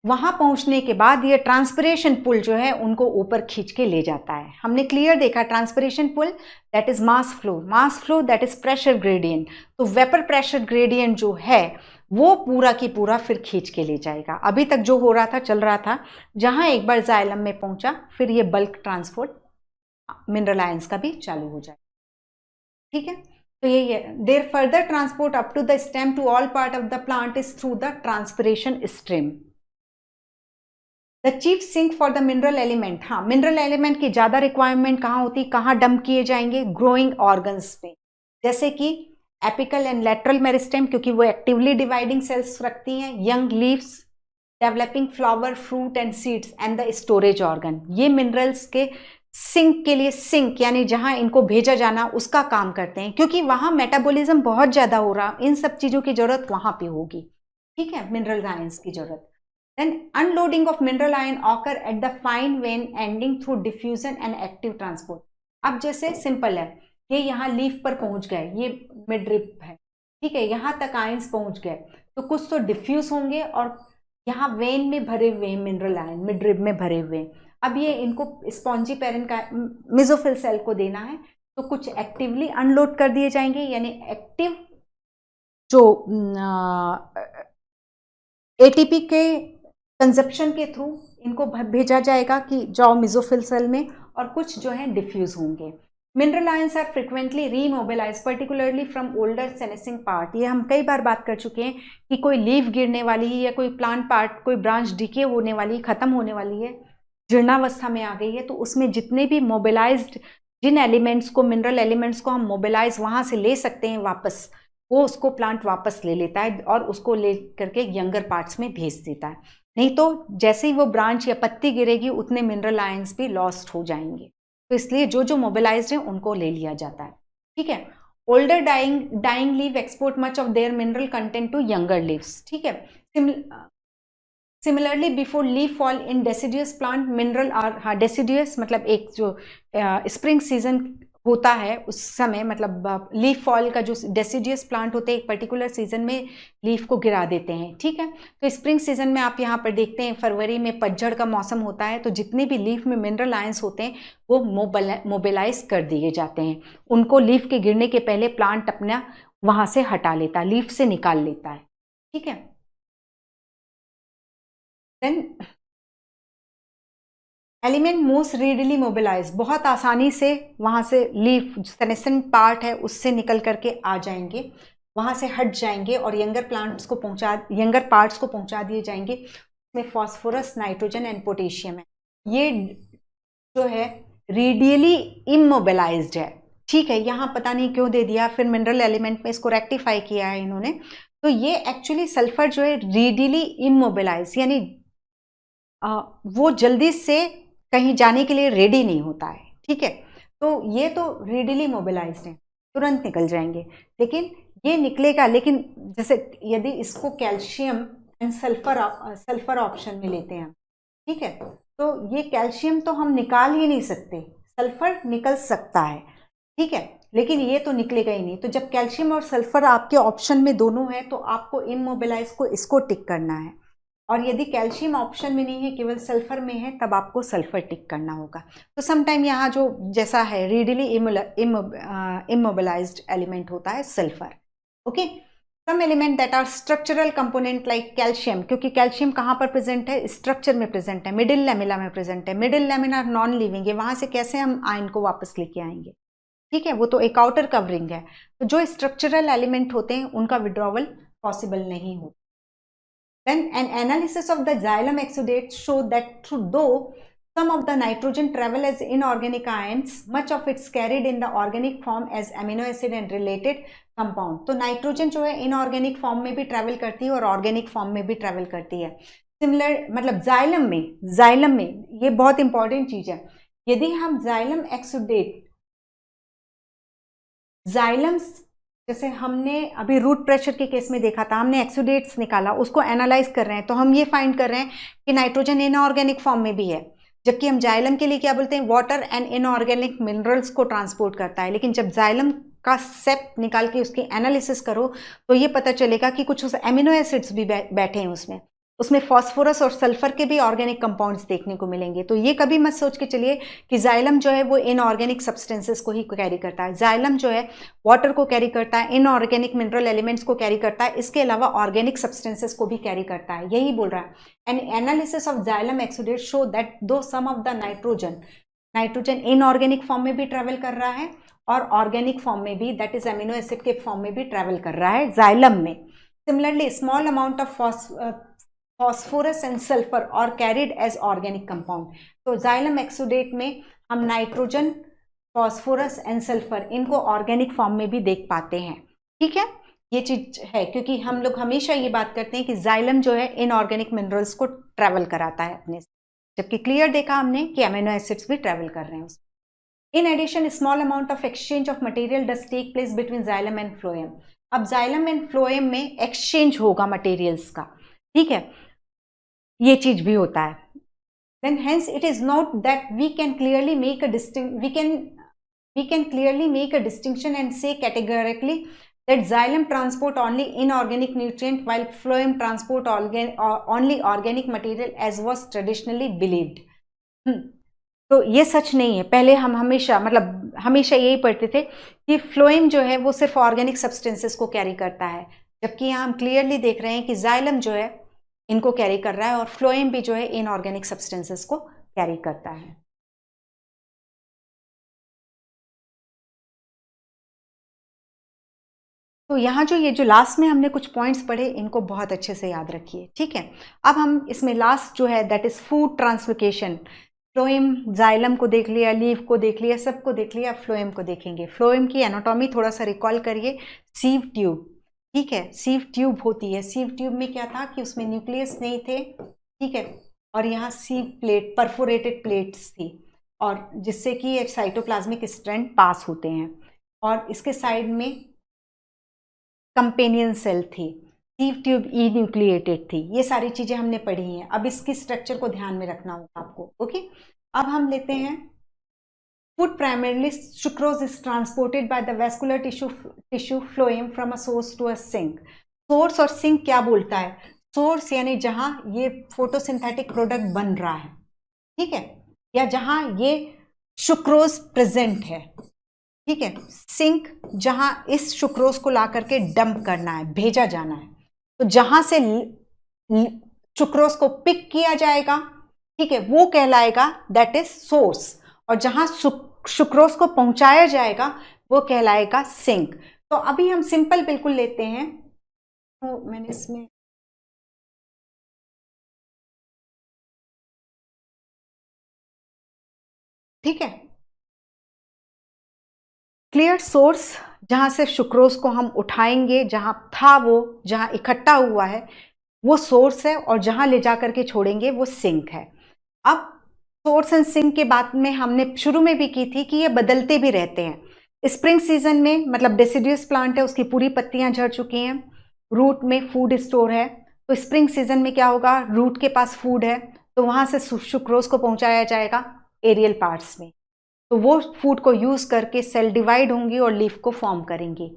वहाँ पहुँचने के बाद ये ट्रांसपिरेशन पुल जो है उनको ऊपर खींच के ले जाता है। हमने क्लियर देखा transpiration pull that is mass flow that is pressure gradient. तो वेपर प्रेशर ग्रेडियंट जो है वो पूरा की पूरा फिर खींच के ले जाएगा। अभी तक जो हो रहा था, चल रहा था, जहाँ एक बार जाइलम में पहुँचा फिर ये बल्क ट्रांसपोर्ट मिनरल आयंस का भी चालू हो जाएगा। ठीक है, तो यही है, there further transport up to the stem to all part of the plant is through the transpiration stream. The chief sink for the mineral element, हाँ मिनरल एलिमेंट की ज़्यादा रिक्वायरमेंट कहाँ होती, कहाँ डंप किए जाएंगे? ग्रोइंग ऑर्गन्स पे, जैसे कि एपिकल एंड लेटरल मेरिस्टेम, क्योंकि वो एक्टिवली डिवाइडिंग सेल्स रखती हैं, young leaves, developing flower, fruit and seeds, and the storage organ. ये मिनरल्स के सिंक के लिए, सिंक यानी जहाँ इनको भेजा जाना उसका काम करते हैं, क्योंकि वहाँ मेटाबॉलिज्म बहुत ज़्यादा हो रहा, इन सब चीज़ों की ज़रूरत वहाँ पे होगी। ठीक है, मिनरल आयंस की ज़रूरत। Then unloading of mineral ion occur at the fine vein ending through diffusion and active transport. अब जैसे सिंपल है, ये यहाँ लीफ पर पहुंच गए, ये मिडरिप है, ठीक है, यहाँ तक आयंस पहुंच गए, तो कुछ तो डिफ्यूज होंगे और यहाँ वेन में भरे हुए मिनरल आयन, मिडरिप में भरे हुए। अब ये इनको स्पॉन्जी पेरेंट का मेसोफिल सेल को देना है, तो कुछ एक्टिवली अनलोड कर दिए जाएंगे, यानी एक्टिव जो एटीपी के कंजप्शन के थ्रू इनको भेजा जाएगा कि जाओ मेसोफिल सेल में, और कुछ जो है डिफ्यूज होंगे। Mineral ions are frequently remobilise particularly from older senescing part. ये हम कई बार बात कर चुके हैं कि कोई लीफ गिरने वाली है या कोई प्लांट पार्ट, कोई ब्रांच डिके होने वाली, खत्म होने वाली है, जीर्णावस्था में आ गई है, तो उसमें जितने भी मोबिलाइज्ड, जिन एलिमेंट्स को, मिनरल एलिमेंट्स को हम मोबिलाइज वहाँ से ले सकते हैं वापस, वो उसको प्लांट वापस ले लेता है और उसको ले करके यंगर पार्ट्स में भेज देता है। नहीं तो जैसे ही वो ब्रांच या पत्ती गिरेगी उतने मिनरल आयंस भी लॉस्ट हो जाएंगे, तो इसलिए जो जो मोबिलाइज्ड हैं उनको ले लिया जाता है। ठीक है, older dying leave export much of their mineral content to younger leaves. ठीक है, similarly before leaf fall in deciduous plant mineral are, हाँ डेसिडियस मतलब एक जो स्प्रिंग सीजन होता है उस समय, मतलब लीफ फॉल का जो डेसिडियस प्लांट होते हैं एक पर्टिकुलर सीजन में लीफ को गिरा देते हैं। ठीक है, तो स्प्रिंग सीजन में आप यहाँ पर देखते हैं फरवरी में पतझड़ का मौसम होता है, तो जितने भी लीफ में मिनरल आयंस होते हैं वो मोबिलाइज कर दिए जाते हैं। उनको लीफ के गिरने के पहले प्लांट अपना वहाँ से हटा लेता है, लीफ से निकाल लेता है। ठीक है, then element most readily mobilise, बहुत आसानी से वहाँ से लीफ सेनेसेंट पार्ट है उससे निकल करके आ जाएंगे, वहाँ से हट जाएंगे और यंगर पार्ट्स को पहुँचा दिए जाएंगे। इसमें फॉस्फोरस, नाइट्रोजन एंड पोटेशियम है। ये जो है रेडियली इमोबिलाइज्ड है। ठीक है, यहाँ पता नहीं क्यों दे दिया, फिर मिनरल एलिमेंट में इसको रेक्टिफाई किया है इन्होंने। तो ये एक्चुअली सल्फर जो है रेडियली इमोबिलाइज, यानी वो जल्दी से कहीं जाने के लिए रेडी नहीं होता है। ठीक है, तो ये तो रेडिली मोबिलाइज्ड है, तुरंत निकल जाएंगे, लेकिन ये निकलेगा, लेकिन जैसे यदि इसको कैल्शियम एंड सल्फर ऑप्शन में लेते हैं, ठीक है, तो ये कैल्शियम तो हम निकाल ही नहीं सकते, सल्फर निकल सकता है, ठीक है, लेकिन ये तो निकलेगा ही नहीं। तो जब कैल्शियम और सल्फर आपके ऑप्शन में दोनों है तो आपको इमोबिलाइज को इसको टिक करना है, और यदि कैल्शियम ऑप्शन में नहीं है, केवल सल्फर में है, तब आपको सल्फर टिक करना होगा। तो समटाइम यहाँ जो जैसा है रीडिली इमोबिलाइज्ड एलिमेंट होता है sulphur. Okay, some element that are structural component like calcium, क्योंकि कैल्शियम कहाँ पर प्रेजेंट है, स्ट्रक्चर में प्रेजेंट है, मिडिल लैमेला में प्रेजेंट है। मिडिल लैमिना नॉन लिविंग है, वहां से कैसे हम आयन को वापस लेके आएंगे, ठीक है, वो तो एक आउटर कवरिंग है। तो जो स्ट्रक्चरल एलिमेंट होते हैं उनका विड्रॉवल पॉसिबल नहीं हो। Then an analysis of the xylem exudates show that though some of the nitrogen travel as inorganic ions, much of it's carried in the organic form as amino acid and related compound. तो nitrogen जो है inorganic form में भी travel करती है और organic form में भी ट्रैवल करती है। सिमिलर मतलब जाइलम में ये बहुत इंपॉर्टेंट चीज है। यदि हम जाइलम एक्सुडेट, जाइलम्स जैसे हमने अभी रूट प्रेशर के केस में देखा था, हमने एक्सुडेट्स निकाला, उसको एनालाइज कर रहे हैं, तो हम ये फाइंड कर रहे हैं कि नाइट्रोजन इनऑर्गेनिक फॉर्म में भी है, जबकि हम जाइलम के लिए क्या बोलते हैं, वाटर एंड इनऑर्गेनिक मिनरल्स को ट्रांसपोर्ट करता है। लेकिन जब जाइलम का सेप निकाल के उसकी एनालिसिस करो तो ये पता चलेगा कि कुछ उस एमिनो एसिड्स भी बैठे हैं उसमें फॉस्फोरस और सल्फर के भी ऑर्गेनिक कंपाउंड्स देखने को मिलेंगे। तो ये कभी मत सोच के चलिए कि जाइलम जो है वो इनऑर्गेनिक सब्सटेंसेस को ही कैरी करता है। जाइलम जो है वाटर को कैरी करता है, इनऑर्गेनिक मिनरल एलिमेंट्स को कैरी करता है, इसके अलावा ऑर्गेनिक सब्सटेंसेस को भी कैरी करता है, यही बोल रहा है। And analysis of xylem exudate show that though some of the nitrogen inorganic form में भी ट्रेवल कर रहा है और ऑर्गेनिक फॉर्म में भी, दैट इज एमिनो एसिड के फॉर्म में भी ट्रेवल कर रहा है जाइलम में। Similarly small amount of phosphorus and sulphur और कैरिड एज ऑर्गेनिक कंपाउंड। तो जाइलम एक्सुडेट में हम नाइट्रोजन, फॉस्फोरस एंड सल्फर इनको ऑर्गेनिक फॉर्म में भी देख पाते हैं, ठीक है। ये चीज है क्योंकि हम लोग हमेशा ये बात करते हैं कि जाइलम जो है इनऑर्गेनिक मिनरल्स को ट्रेवल कराता है अपने, जबकि क्लियर देखा हमने कि अमीनो एसिड्स भी ट्रेवल कर रहे हैं उसमें। In addition, a small amount of exchange of material does take place between xylem and phloem. अब xylem and phloem में exchange होगा materials का, ठीक है, ये चीज भी होता है। Then hence it is not that we can clearly make a distinction and say categorically that xylem transport only inorganic nutrient while phloem transport only organic material as was traditionally believed. तो ये सच नहीं है। पहले हम हमेशा यही पढ़ते थे कि फ्लोएम जो है वो सिर्फ ऑर्गेनिक सब्सटेंसेस को कैरी करता है, जबकि यहाँ हम क्लियरली देख रहे हैं कि जाइलम जो है इनको कैरी कर रहा है और फ्लोएम भी जो है इनऑर्गेनिक सब्सटेंसेस को कैरी करता है। तो यहाँ ये जो लास्ट में हमने कुछ पॉइंट्स पढ़े, इनको बहुत अच्छे से याद रखिए, ठीक है। अब हम इसमें लास्ट जो है that is food translocation. Phloem, xylem को देख लिया, लीफ को देख लिया, सबको देख लिया, फ्लोएम को देखेंगे। फ्लोएम की एनाटॉमी थोड़ा सा रिकॉल करिए। सीव ट्यूब, ठीक है, सीव ट्यूब होती है। सीव ट्यूब में क्या था कि उसमें न्यूक्लियस नहीं थे, ठीक है, और यहाँ सीव प्लेट, परफोरेटेड प्लेट्स थी, और जिससे कि एक साइटोप्लाज्मिक स्ट्रैंड पास होते हैं, और इसके साइड में कंपेनियन सेल थी। सीव ट्यूब ई न्यूक्लिएटेड थी। ये सारी चीजें हमने पढ़ी हैं। अब इसकी स्ट्रक्चर को ध्यान में रखना होगा आपको, ओके। अब हम लेते हैं food primarily sucrose is transported by the vascular tissue phloem from a source to a sink. Source और सिंक क्या बोलता है? सोर्स यानी जहां ये फोटोसिंथेटिक प्रोडक्ट बन रहा है, ठीक है, या जहां ये सुक्रोज प्रेजेंट है, ठीक है। सिंक जहां इस सुक्रोज को ला करके डंप करना है, भेजा जाना है, तो जहां से सुक्रोज को पिक किया जाएगा, ठीक है, वो कहलाएगा दैट इज सोर्स, और जहां सुक्रोज को पहुंचाया जाएगा वो कहलाएगा सिंक। तो अभी हम सिंपल बिल्कुल लेते हैं, तो मैंने इसमें ठीक है, क्लियर सोर्स जहां से सुक्रोज को हम उठाएंगे, जहां था वो, जहां इकट्ठा हुआ है वो सोर्स है, और जहां ले जाकर के छोड़ेंगे वो सिंक है। अब सोर्स एंड सिंक के बात में हमने शुरू में भी की थी कि ये बदलते भी रहते हैं। स्प्रिंग सीजन में मतलब डेसिडियस प्लांट है, उसकी पूरी पत्तियां झड़ चुकी हैं, रूट में फूड स्टोर है, तो स्प्रिंग सीजन में क्या होगा, रूट के पास फूड है, तो वहां से सुक्रोज को पहुंचाया जाएगा एरियल पार्ट्स में, तो वो फूड को यूज करके सेल डिवाइड होंगी और लीफ को फॉर्म करेंगी।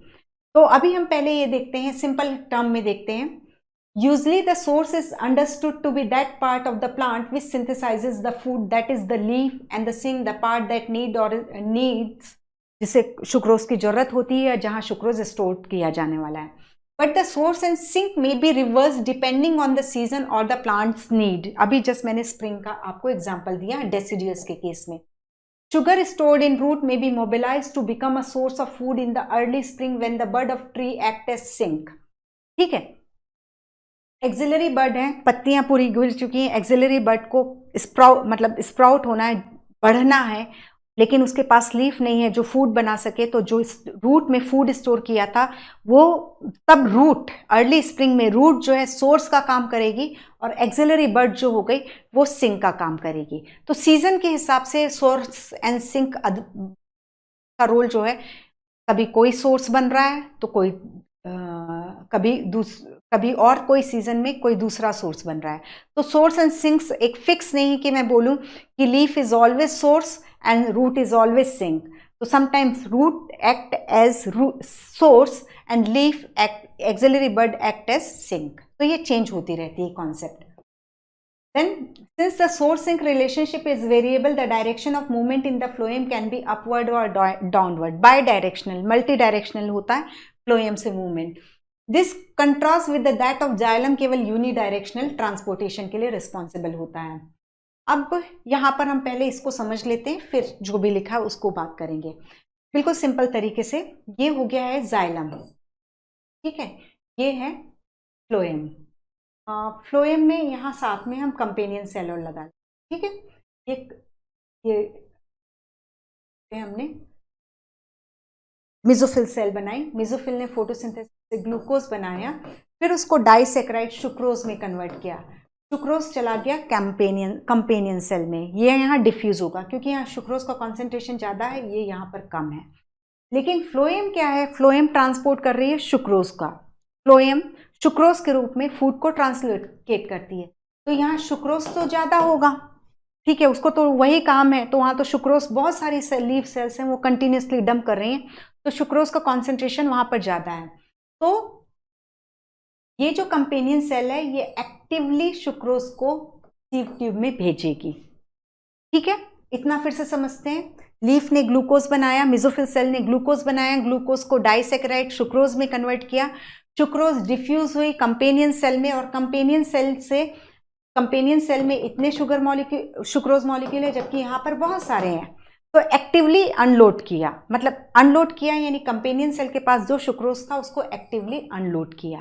तो अभी हम पहले ये देखते हैं, सिंपल टर्म में देखते हैं Usually the source is understood to be that part of the plant which synthesizes the food, that is the leaf, and the sink the part that needs, जिसे सुक्रोज की जरूरत होती है, जहां सुक्रोज स्टोर किया जाने वाला है. But the source and sink may be reversed depending on the season or the plant's need. अभी जस्ट मैंने स्प्रिंग का आपको एग्जांपल दिया डेसिडियस के केस में. Sugar stored in root may be mobilized to become a source of food in the early spring when the bud of tree act as sink. ठीक है. Axillary बड है, पत्तियां पूरी गिर चुकी हैं, एक्सिलरी बड को स्प्राउट होना है, बढ़ना है, लेकिन उसके पास लीफ नहीं है जो फूड बना सके. तो जो रूट में फूड स्टोर किया था वो तब रूट अर्ली स्प्रिंग में रूट जो है सोर्स का काम करेगी और एक्सिलरी बड जो हो गई वो सिंक का काम करेगी. तो सीजन के हिसाब से सोर्स एंड सिंक का रोल जो है, कभी कोई सोर्स बन रहा है तो कोई कभी और कोई सीजन में कोई दूसरा सोर्स बन रहा है. तो सोर्स एंड सिंक्स एक फिक्स नहीं कि मैं बोलूं कि leaf is always source and root is always sink. So sometimes root act as source and leaf auxiliary bud act as sink. तो ये change होती रहती है concept. Then since the source sink relationship is variable, the direction of movement in the phloem can be upward or downward. Bidirectional, multidirectional होता है phloem से movement. This contrasts with that of xylem, केवल unidirectional transportation के लिए responsible होता है. अब यहाँ पर हम पहले इसको समझ लेते हैं, फिर जो भी लिखा है उसको बात करेंगे बिल्कुल सिंपल तरीके से. ये हो गया है जाइलम, ठीक है, ये है फ्लोएम. फ्लोएम में यहाँ साथ में हम कंपेनियन सेल और लगा, ठीक है. ये हमने मेसोफिल सेल बनाई, मेसोफिल ने फोटोसिंथेसिस से ग्लूकोज बनाया, फिर उसको डाइसेक्राइड सुक्रोज में कन्वर्ट किया. सुक्रोज चला गया कंपेनियन सेल में, ये यहाँ डिफ्यूज होगा क्योंकि यहाँ सुक्रोज का कॉन्सेंट्रेशन ज़्यादा है, ये यहाँ पर कम है. लेकिन फ्लोएम क्या है, फ्लोएम ट्रांसपोर्ट कर रही है सुक्रोज का. फ्लोएम सुक्रोज के रूप में फूड को ट्रांसलोकेट करती है, तो यहाँ सुक्रोज तो ज़्यादा होगा, ठीक है, उसको तो वही काम है. तो वहाँ तो सुक्रोज बहुत सारी लीफ सेल्स हैं वो कंटिन्यूसली डंप कर रही हैं, तो सुक्रोज का कॉन्सेंट्रेशन वहाँ पर ज़्यादा है. तो ये जो कंपेनियन सेल है ये एक्टिवली सुक्रोज को सीव ट्यूब में भेजेगी, ठीक है. इतना फिर से समझते हैं. लीफ ने ग्लूकोज बनाया, मेसोफिल सेल ने ग्लूकोज बनाया, ग्लूकोज को डाइसेक्राइड सुक्रोज में कन्वर्ट किया, सुक्रोज डिफ्यूज हुई कंपेनियन सेल में, और कंपेनियन सेल में इतने सुक्रोज मॉलिक्यूल है जबकि यहाँ पर बहुत सारे हैं. तो एक्टिवली अनलोड किया, मतलब अनलोड किया यानी कंपेनियन सेल के पास जो सुक्रोज था उसको एक्टिवली अनलोड किया,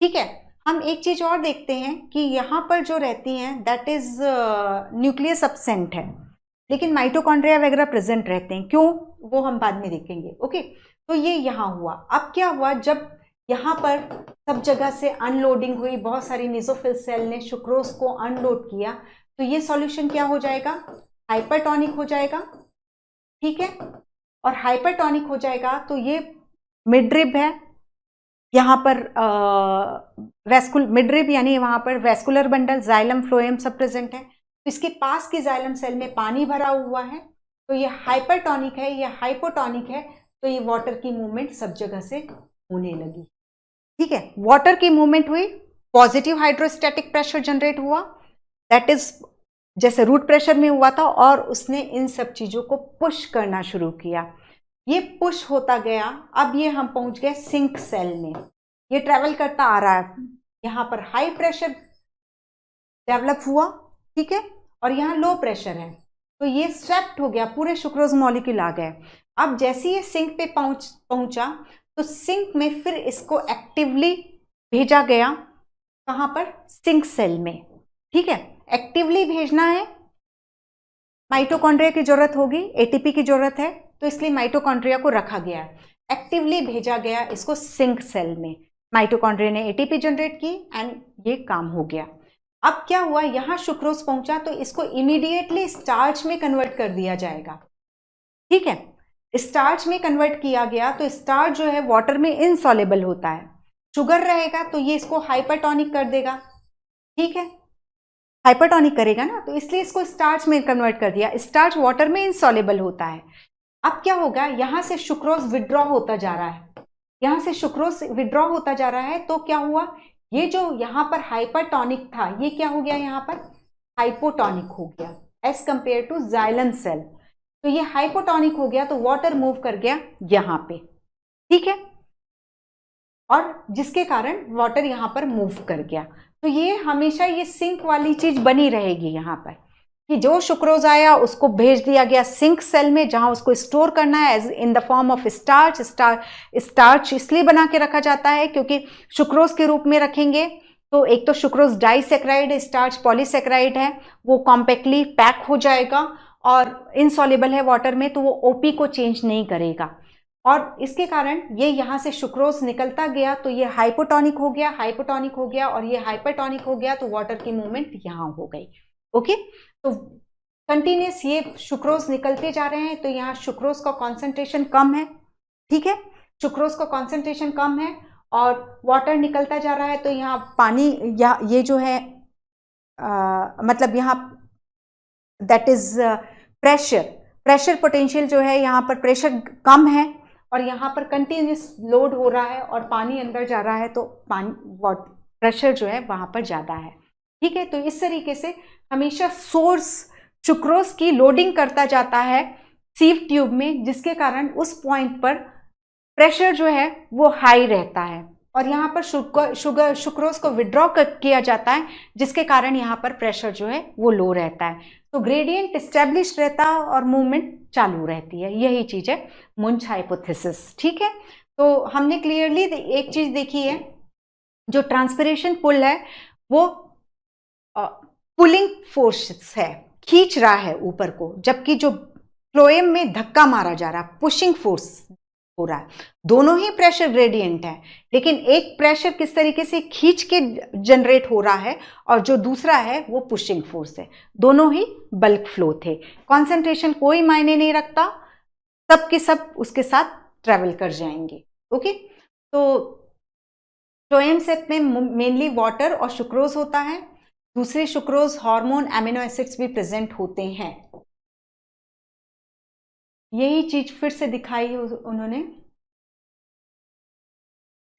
ठीक है. हम एक चीज और देखते हैं कि यहाँ पर जो रहती हैं दैट इज न्यूक्लियस एब्सेंट है, लेकिन माइटोकॉन्ड्रिया वगैरह प्रेजेंट रहते हैं. क्यों, वो हम बाद में देखेंगे, ओके. तो ये यहाँ हुआ. अब क्या हुआ, जब यहाँ पर सब जगह से अनलोडिंग हुई, बहुत सारी मेसोफिल सेल ने सुक्रोज को अनलोड किया, तो ये सॉल्यूशन क्या हो जाएगा, हाइपरटोनिक हो जाएगा, ठीक है. और हाइपरटोनिक हो जाएगा तो ये मिडरिब है, यहाँ पर मिडरिब यानी वहाँ पर वेस्कुलर बंडल, जाइलम, फ्लोएम सब प्रेजेंट है. तो इसके पास की जाइलम सेल में पानी भरा हुआ है, तो ये हाइपरटोनिक है, ये हाइपोटोनिक है, तो ये वाटर की मूवमेंट सब जगह से होने लगी, ठीक है. वाटर की मूवमेंट हुई, पॉजिटिव हाइड्रोस्टैटिक प्रेशर जनरेट हुआ, दैट इज जैसे रूट प्रेशर में हुआ था, और उसने इन सब चीजों को पुश करना शुरू किया. ये पुश होता गया, अब ये हम पहुंच गए सिंक सेल में. ये ट्रेवल करता आ रहा है, यहाँ पर हाई प्रेशर डेवलप हुआ, ठीक है, और यहाँ लो प्रेशर है, तो ये स्वेप्ट हो गया, पूरे सुक्रोज मॉलिक्यूल आ गए. अब जैसे ये सिंक पे पहुंचा तो सिंक में फिर इसको एक्टिवली भेजा गया, कहाँ पर, सिंक सेल में, ठीक है. एक्टिवली भेजना है, माइटोकॉन्ड्रिया की जरूरत होगी, एटीपी की जरूरत है, तो इसलिए माइटोकॉन्ड्रिया को रखा गया. एक्टिवली भेजा गया इसको सिंक सेल में, माइटोकॉन्ड्रिया ने एटीपी जनरेट की एंड ये काम हो गया. अब क्या हुआ, यहाँ सुक्रोज पहुंचा तो इसको इमीडिएटली स्टार्च में कन्वर्ट कर दिया जाएगा, ठीक है. स्टार्च में कन्वर्ट किया गया तो स्टार्च जो है वाटर में इनसॉल्युबल होता है, शुगर रहेगा तो ये इसको हाइपरटोनिक कर देगा, ठीक है, हाइपरटोनिक करेगा ना, तो इसलिए इसको स्टार्च में कन्वर्ट कर दिया. स्टार्च वाटर में इनसॉल्युबल होता है. अब क्या होगा, यहां से सुक्रोज विड्रॉ होता जा रहा है, यहां से सुक्रोज विड्रॉ होता जा रहा है, तो क्या हुआ, ये जो यहाँ पर हाइपरटोनिक था ये क्या हो गया, यहाँ पर हाइपोटोनिक हो गया as compare to xylem cell. तो ये हाइपोटोनिक हो गया तो वाटर मूव कर गया यहाँ पे, ठीक है, और जिसके कारण वाटर यहाँ पर मूव कर गया। तो ये हमेशा ये सिंक वाली चीज बनी रहेगी यहाँ पर कि जो सुक्रोज आया उसको भेज दिया गया सिंक सेल में जहां उसको स्टोर करना है as in the form of starch. Starch इसलिए बना के रखा जाता है क्योंकि सुक्रोज के रूप में रखेंगे तो एक तो सुक्रोज डाइसेक्राइड, स्टार्च पॉलीसेक्राइड है, वो कॉम्पैक्टली पैक हो जाएगा और इनसॉल्युबल है वाटर में, तो वो ओपी को चेंज नहीं करेगा और इसके कारण ये यहाँ से सुक्रोज निकलता गया तो ये हाइपोटोनिक हो गया, हाइपोटोनिक हो गया और ये हाइपरटोनिक हो गया तो वाटर की मूवमेंट यहाँ हो गई। ओके, तो कंटिन्यूस ये सुक्रोज निकलते जा रहे हैं तो यहाँ सुक्रोज का कॉन्सेंट्रेशन कम है, ठीक है, सुक्रोज का कॉन्सेंट्रेशन कम है और वाटर निकलता जा रहा है तो यहाँ पानी या ये जो है मतलब यहाँ दैट इज प्रेशर पोटेंशियल जो है यहाँ पर प्रेशर कम है और यहाँ पर कंटिन्यूस लोड हो रहा है और पानी अंदर जा रहा है तो पानी प्रेशर जो है वहाँ पर ज़्यादा है, ठीक है। तो इस तरीके से हमेशा सोर्स सुक्रोज की लोडिंग करता जाता है सीव ट्यूब में जिसके कारण उस पॉइंट पर प्रेशर जो है वो हाई रहता है और यहाँ पर सुक्रोज को विड्रॉ किया जाता है जिसके कारण यहाँ पर प्रेशर जो है वो लो रहता है। तो ग्रेडियंट एस्टेब्लिश रहता है और मूवमेंट चालू रहती है, यही चीज है मुंज हाइपोथेसिस, ठीक है। तो हमने क्लियरली एक चीज देखी है, जो ट्रांसपिरेशन पुल है वो पुलिंग फोर्स है, खींच रहा है ऊपर को, जबकि जो फ्लोएम में धक्का मारा जा रहा है पुशिंग फोर्स हो रहा है। दोनों ही प्रेशर ग्रेडियंट है लेकिन एक प्रेशर किस तरीके से खींच के जनरेट हो रहा है और जो दूसरा है वो पुशिंग फोर्स है। दोनों ही बल्क फ्लो थे, कंसंट्रेशन कोई मायने नहीं रखता, सब के सब उसके साथ ट्रेवल कर जाएंगे। ओके, तो फ्लोएम सेट में मेनली वाटर और सुक्रोज होता है, दूसरे सुक्रोज हार्मोन एमिनो एसिड्स भी प्रेजेंट होते हैं। यही चीज फिर से दिखाई उन्होंने,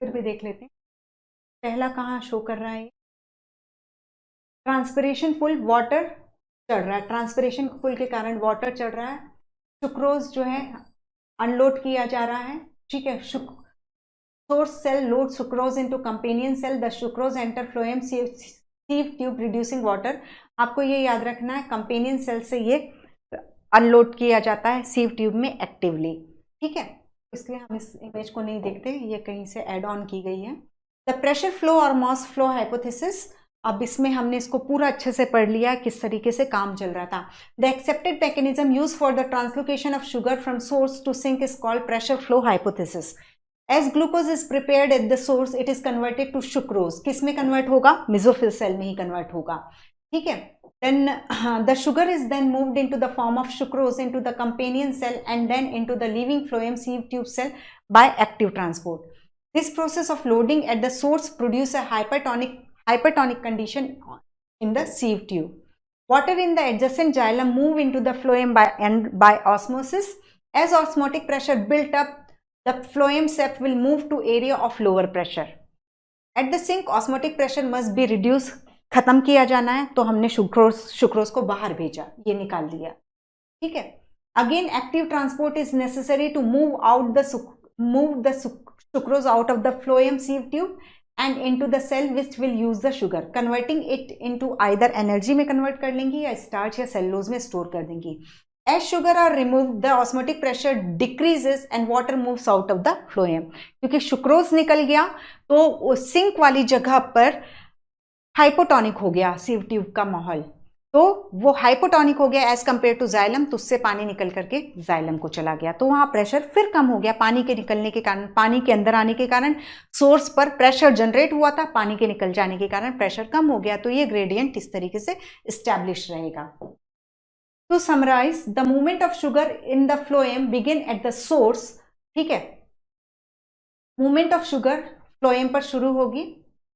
फिर भी देख लेते हैं पहला कहाँ शो कर रहा है। ट्रांसपिरेशन पुल, वाटर चढ़ रहा है, ट्रांसपिरेशन पुल के कारण वाटर चढ़ रहा है, सुक्रोज जो है अनलोड किया जा रहा है, ठीक है। Source cell load sucrose into companion cell, the sucrose enter phloem sieve tube reducing water. आपको ये याद रखना है कंपेनियन सेल से ये अनलोड किया जाता है सीव ट्यूब में एक्टिवली, ठीक है। इसलिए हम इस इमेज को नहीं देखते, ये कहीं से ऐड ऑन की गई है। द प्रेशर फ्लो और मास फ्लो हाइपोथेसिस, अब इसमें हमने इसको पूरा अच्छे से पढ़ लिया किस तरीके से काम चल रहा था। The accepted mechanism use for the translocation of sugar from source to sink is called pressure flow hypothesis. As glucose is prepared at the source it is converted to sucrose, किस में कन्वर्ट होगा, mesophyll cell में ही convert होगा, ठीक है। Then the sugar is then moved into the form of sucrose into the companion cell and then into the leaving phloem sieve tube cell by active transport. This process of loading at the source produces a hypertonic condition in the sieve tube. Water in the adjacent xylem move into the phloem by osmosis. As osmotic pressure built up, the phloem sep will move to area of lower pressure. At the sink, osmotic pressure must be reduced. खत्म किया जाना है तो हमने sucrose को बाहर भेजा, ये निकाल दिया, ठीक है। Again active transport is necessary to move the sucrose out of the phloem sieve tube and into the cell which will use the sugar, converting it into either energy में कन्वर्ट कर लेंगी या स्टार्च या cellulose में store कर देंगी। As sugar are removed the osmotic pressure decreases and water moves out of the phloem. क्योंकि sucrose निकल गया तो सिंक वाली जगह पर हाइपोटोनिक हो गया सीव ट्यूब का माहौल, तो वो हाइपोटोनिक हो गया एज कंपेयर टू जाइलम, तो उससे पानी निकल करके जाइलम को चला गया, तो वहाँ प्रेशर फिर कम हो गया। पानी के निकलने के कारण, पानी के अंदर आने के कारण सोर्स पर प्रेशर जनरेट हुआ था, पानी के निकल जाने के कारण प्रेशर कम हो गया, तो ये ग्रेडियंट इस तरीके से स्टैब्लिश रहेगा। To summarise, the movement of sugar in the phloem begin at the source, ठीक है। मूवमेंट ऑफ शुगर फ्लोएम पर शुरू होगी,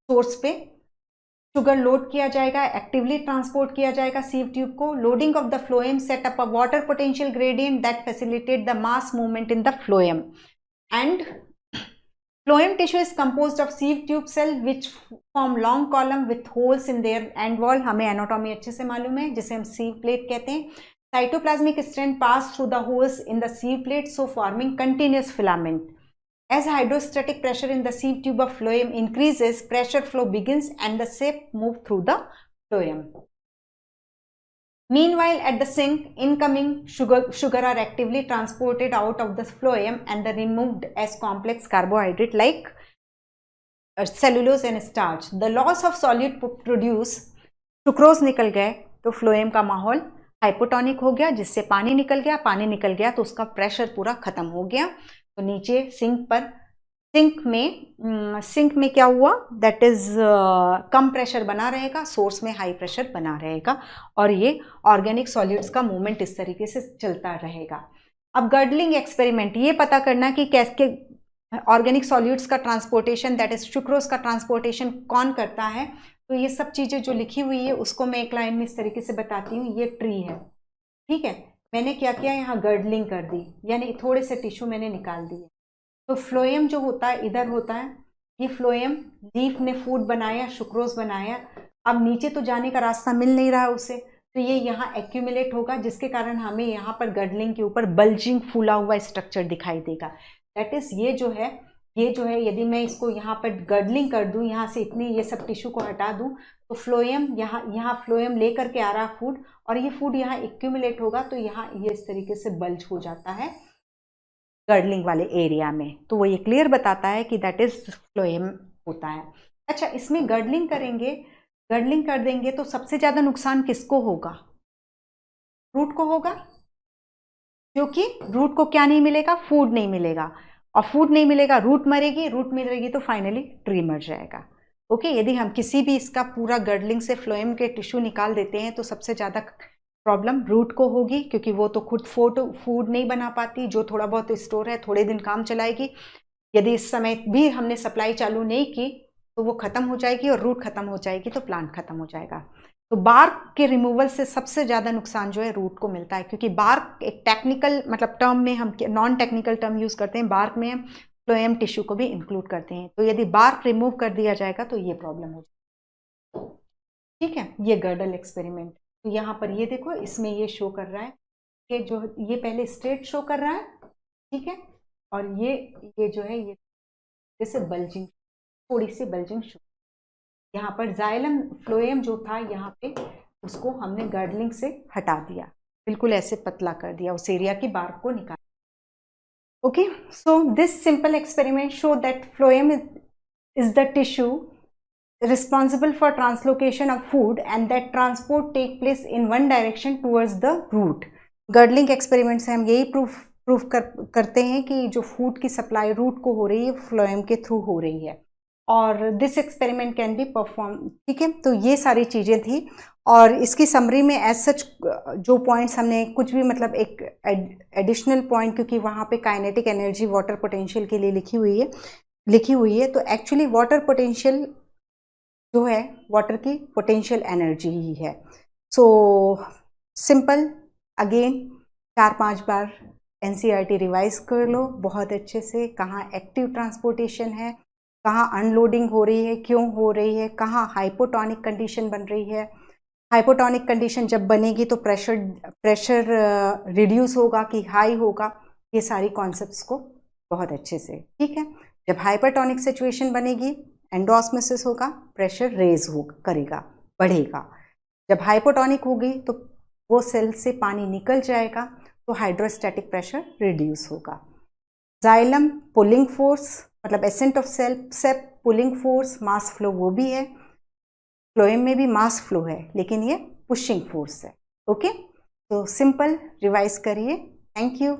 सोर्स पे शुगर लोड किया जाएगा, एक्टिवली ट्रांसपोर्ट किया जाएगा सीव ट्यूब को। Loading of the phloem set up a water potential gradient that facilitate the mass movement in the phloem and Phloem tissue is composed of sieve tube cell which form long column with holes in their end wall. हमें anatomy अच्छे से मालूम है, जिसे हम sieve plate कहते हैं. Cytoplasmic strand pass through the holes in the sieve plate, so forming continuous filament. As hydrostatic pressure in the sieve tube of phloem increases, pressure flow begins and the sap move through the phloem. Meanwhile, at the sink, incoming sugar are actively transported out of the phloem and are removed as complex carbohydrate like cellulose and starch. The loss of solute produce sucrose निकल गए तो phloem का माहौल hypotonic हो गया, जिससे पानी निकल गया तो उसका प्रेशर पूरा खत्म हो गया. तो नीचे सिंक में क्या हुआ, दैट इज कम प्रेशर बना रहेगा, सोर्स में हाई प्रेशर बना रहेगा और ये ऑर्गेनिक सॉल्यूट्स का मूवमेंट इस तरीके से चलता रहेगा. अब गर्डलिंग एक्सपेरिमेंट, ये पता करना कि कैसे ऑर्गेनिक सॉल्यूट्स का ट्रांसपोर्टेशन, दैट इज सुक्रोज का ट्रांसपोर्टेशन कौन करता है. तो ये सब चीज़ें जो लिखी हुई है उसको मैं एक लाइन में इस तरीके से बताती हूँ. ये ट्री है, ठीक है, मैंने क्या किया, यहाँ गर्डलिंग कर दी, यानी थोड़े से टिश्यू मैंने निकाल दिए. तो फ्लोएम जो होता है इधर होता है, ये फ्लोएम लीफ ने फूड बनाया, सुक्रोज बनाया. अब नीचे तो जाने का रास्ता मिल नहीं रहा उसे, तो ये यहाँ एक्यूमुलेट होगा, जिसके कारण हमें यहाँ पर गर्डलिंग के ऊपर बल्जिंग फूला हुआ स्ट्रक्चर दिखाई देगा. दैट इज ये जो है यदि मैं इसको यहाँ पर गर्डलिंग कर दूँ, यहाँ से इतनी ये सब टिश्यू को हटा दूँ, तो फ्लोएम यहाँ फ्लोएम लेकर के आ रहा फूड, और ये फूड यहाँ एक्यूमुलेट होगा, तो यहाँ ये इस तरीके से बल्ज हो जाता है गर्डलिंग वाले एरिया में. तो वो ये क्लियर बताता है कि दैट इज फ्लोएम होता है. अच्छा, इसमें गर्डलिंग कर देंगे तो सबसे ज़्यादा नुकसान किसको होगा, रूट को होगा, क्योंकि रूट को क्या नहीं मिलेगा, फूड नहीं मिलेगा, और फूड नहीं मिलेगा, रूट मरेगी तो फाइनली ट्री मर जाएगा. ओके, यदि हम किसी भी इसका पूरा गर्डलिंग से फ्लोएम के टिश्यू निकाल देते हैं तो सबसे ज़्यादा प्रॉब्लम रूट को होगी, क्योंकि वो तो खुद फूड नहीं बना पाती, जो थोड़ा बहुत स्टोर है थोड़े दिन काम चलाएगी. यदि इस समय भी हमने सप्लाई चालू नहीं की तो वो ख़त्म हो जाएगी, और रूट ख़त्म हो जाएगी तो प्लांट ख़त्म हो जाएगा. तो बार्क के रिमूवल से सबसे ज़्यादा नुकसान जो है रूट को मिलता है, क्योंकि बार्क एक टेक्निकल मतलब टर्म में हम नॉन टेक्निकल टर्म यूज़ करते हैं, बार्क में हम फ्लोएम टिश्यू को भी इंक्लूड करते हैं. तो यदि बार्क रिमूव कर दिया जाएगा तो ये प्रॉब्लम हो जाएगी. ठीक है, ये गर्डल एक्सपेरिमेंट. तो यहाँ पर ये देखो, इसमें ये शो कर रहा है कि जो ये पहले स्ट्रेट शो कर रहा है, ठीक है, और ये जो है ये जैसे बल्जिंग, थोड़ी सी बल्जिंग शो. यहाँ पर जाइलम फ्लोएम जो था यहाँ पे, उसको हमने गर्डलिंग से हटा दिया, बिल्कुल ऐसे पतला कर दिया, उस एरिया की बार्क को निकाल. Okay, so this simple experiment show that phloem is the tissue responsible for translocation of food and that transport take place in one direction towards the root. Girdling experiment से हम यही proof करते हैं कि जो food की supply root को हो रही है फ्लोएम के थ्रू हो रही है, और this experiment can be perform. ठीक है, तो ये सारी चीज़ें थी, और इसकी समरी में एज सच जो पॉइंट्स हमने कुछ भी मतलब एक एडिशनल पॉइंट, क्योंकि वहाँ पे काइनेटिक एनर्जी वाटर पोटेंशियल के लिए लिखी हुई है, तो एक्चुअली वाटर पोटेंशियल जो है वाटर की पोटेंशियल एनर्जी ही है. सो सिंपल, अगेन 4-5 बार एनसीईआरटी रिवाइज कर लो बहुत अच्छे से, कहाँ एक्टिव ट्रांसपोर्टेशन है, कहाँ अनलोडिंग हो रही है, क्यों हो रही है, कहाँ हाइपोटोनिक कंडीशन बन रही है. हाइपोटोनिक कंडीशन जब बनेगी तो प्रेशर रिड्यूस होगा कि हाई होगा, ये सारी कॉन्सेप्ट्स को बहुत अच्छे से. ठीक है, जब हाइपरटोनिक सिचुएशन बनेगी एंडोऑस्मोसिस होगा, प्रेशर रेज करेगा, बढ़ेगा. जब हाइपोटोनिक होगी तो वो सेल से पानी निकल जाएगा, तो हाइड्रोस्टैटिक प्रेशर रिड्यूस होगा. जाइलम पुलिंग फोर्स, मतलब ascent of shape pulling force, mass flow वो भी है, फ्लोएम में भी मास फ्लो है, लेकिन ये पुशिंग फोर्स है. ओके, तो सिंपल रिवाइज करिए. Thank you.